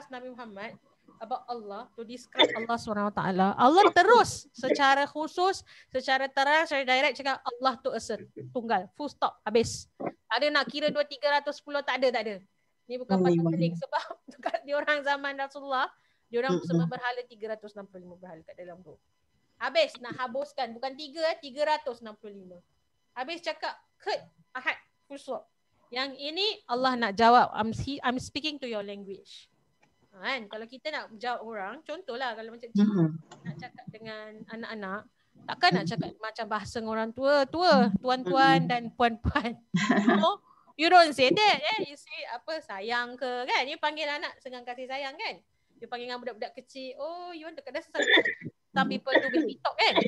Nabi Muhammad about Allah to describe Allah SWT. Allah terus secara khusus, secara terang, secara direct cakap Allah tu esa, tunggal, full stop, habis. Tak ada nak kira 2, 310, tak ada. Ni bukan pasal pelik sebab dekat di orang zaman Rasulullah, Diorang semua berhala 365 berhala kat dalam tu. Habis nak habuskan, bukan 365. Habis cakap Kut, Ahad, full stop. Yang ini Allah nak jawab, I'm speaking to your language. Kan? Kalau kita nak jawab orang, contohlah kalau macam cik nak cakap dengan anak-anak, takkan nak cakap macam bahasa orang tua, tuan-tuan dan puan-puan. You don't say that. You say apa, sayang ke kan? You panggil anak dengan kasih sayang kan? You panggil dengan budak-budak kecil, oh you want to dah some people do baby talk kan?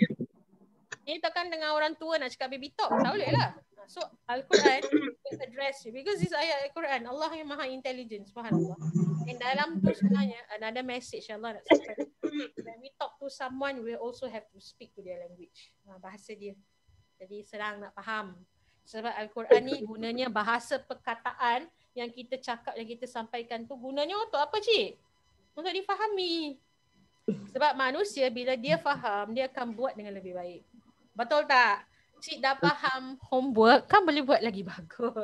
Ni takkan dengan orang tua nak cakap baby talk, tak boleh lah. So Al-Quran will address you because this ayat Al-Quran, Allah yang maha intelligent, subhanallah. And dalam tu sebenarnya another message Allah nak sampaikan. When we talk to someone, we also have to speak to their language, bahasa dia. Jadi senang nak faham. Sebab Al-Quran ni gunanya bahasa perkataan yang kita cakap, yang kita sampaikan tu gunanya untuk apa cik? Untuk difahami. Sebab manusia bila dia faham, dia akan buat dengan lebih baik. Betul tak? Cik dah faham homework, kan boleh buat lagi bagus.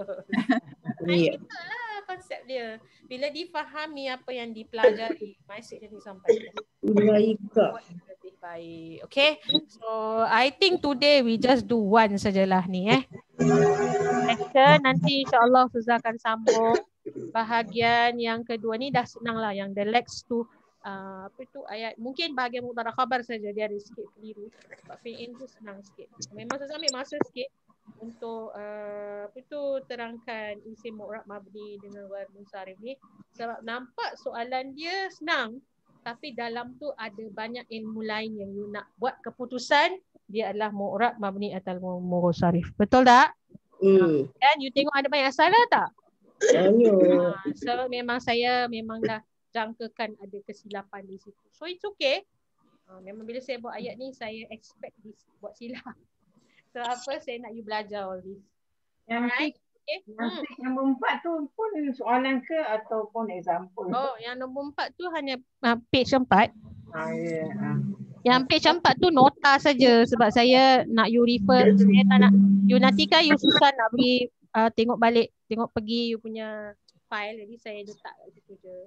Itulah konsep dia. Bila difahami apa yang dipelajari, message yang disampaikan. Buat lebih baik. Okay? So, I think today we just do one sajalah ni Nanti insyaAllah Ustazah akan sambung bahagian yang kedua ni. Dah senang lah, yang the next two apa itu ayat, mungkin bahagian mubtada khabar saja dia ada sikit keliru. Sebab fi'il tu senang sikit. Memang saya ambil masa sikit untuk apa itu terangkan isim mu'rab mabni dengan ghair munsharif ni. Sebab nampak soalan dia senang, tapi dalam tu ada banyak ilmu lain yang you nak buat keputusan dia adalah mu'rab mabni atau munsharif. Betul tak? Dan you tengok ada banyak salah tak? So memang saya memang dah jangkakan ada kesilapan di situ. So it's okay. Memang bila saya buat ayat ni, saya expect this buat silap. So apa, saya nak you belajar all this. Alright. Okay. Yang nombor 4 tu pun soalan ke ataupun example? Oh, yang nombor 4 tu hanya page 4. Yang page 4 tu nota saja. Sebab saya nak you refer. Saya tak nak, you nanti kan you susah nak pergi tengok balik, tengok pergi you punya file. Jadi saya letak kat situ je.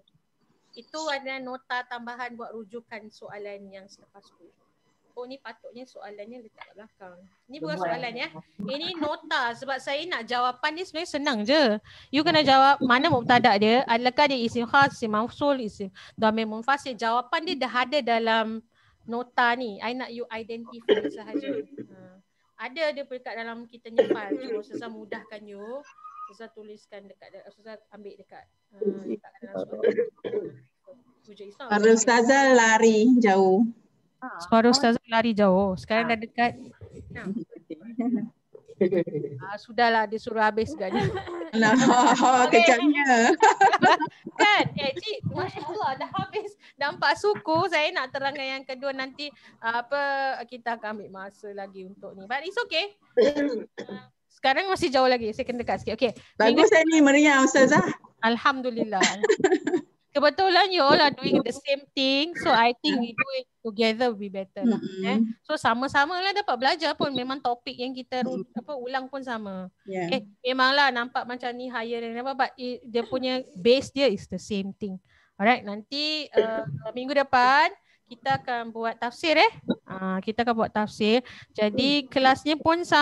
Itu ada nota tambahan buat rujukan soalan yang selepas tu. Oh ni patutnya soalannya letak kat belakang. Ni bukan soalan ya. Ini nota sebab saya nak jawapan ni sebenarnya senang je. You kena jawab mana mubtada dia, adakah dia isim khas, isim mausul, isim dhamir munfasil. Jawapan dia dah ada dalam nota ni. I nak you identify sahaja. Ada dia dekat dalam kita ni file. Cuma Ustazah mudahkan you. Ustazah tuliskan dekat, Ustazah ambil dekat letakkan dalam suara. Para Ustazah lari jauh. Suara Ustazah lari jauh. Sekarang dah dekat. Sudahlah, dia suruh habis segalanya. Kejamnya. Kan? Cik, Masya Allah dah habis. Nampak suku. Saya nak terangkan yang kedua nanti. Kita akan ambil masa lagi untuk ni. But it's okay. Sekarang masih jauh lagi. Saya kena dekat sikit. Okay. Bagus ni meriah Ustazah. Alhamdulillah. Kebetulan you all are doing the same thing. So I think we do it together will be better. So sama-sama lah dapat belajar pun. Memang topik yang kita ulang pun sama. Memanglah nampak macam ni higher dan apa. But dia punya base dia is the same thing. Alright, nanti minggu depan kita akan buat tafsir Kita akan buat tafsir. Jadi kelasnya pun sama.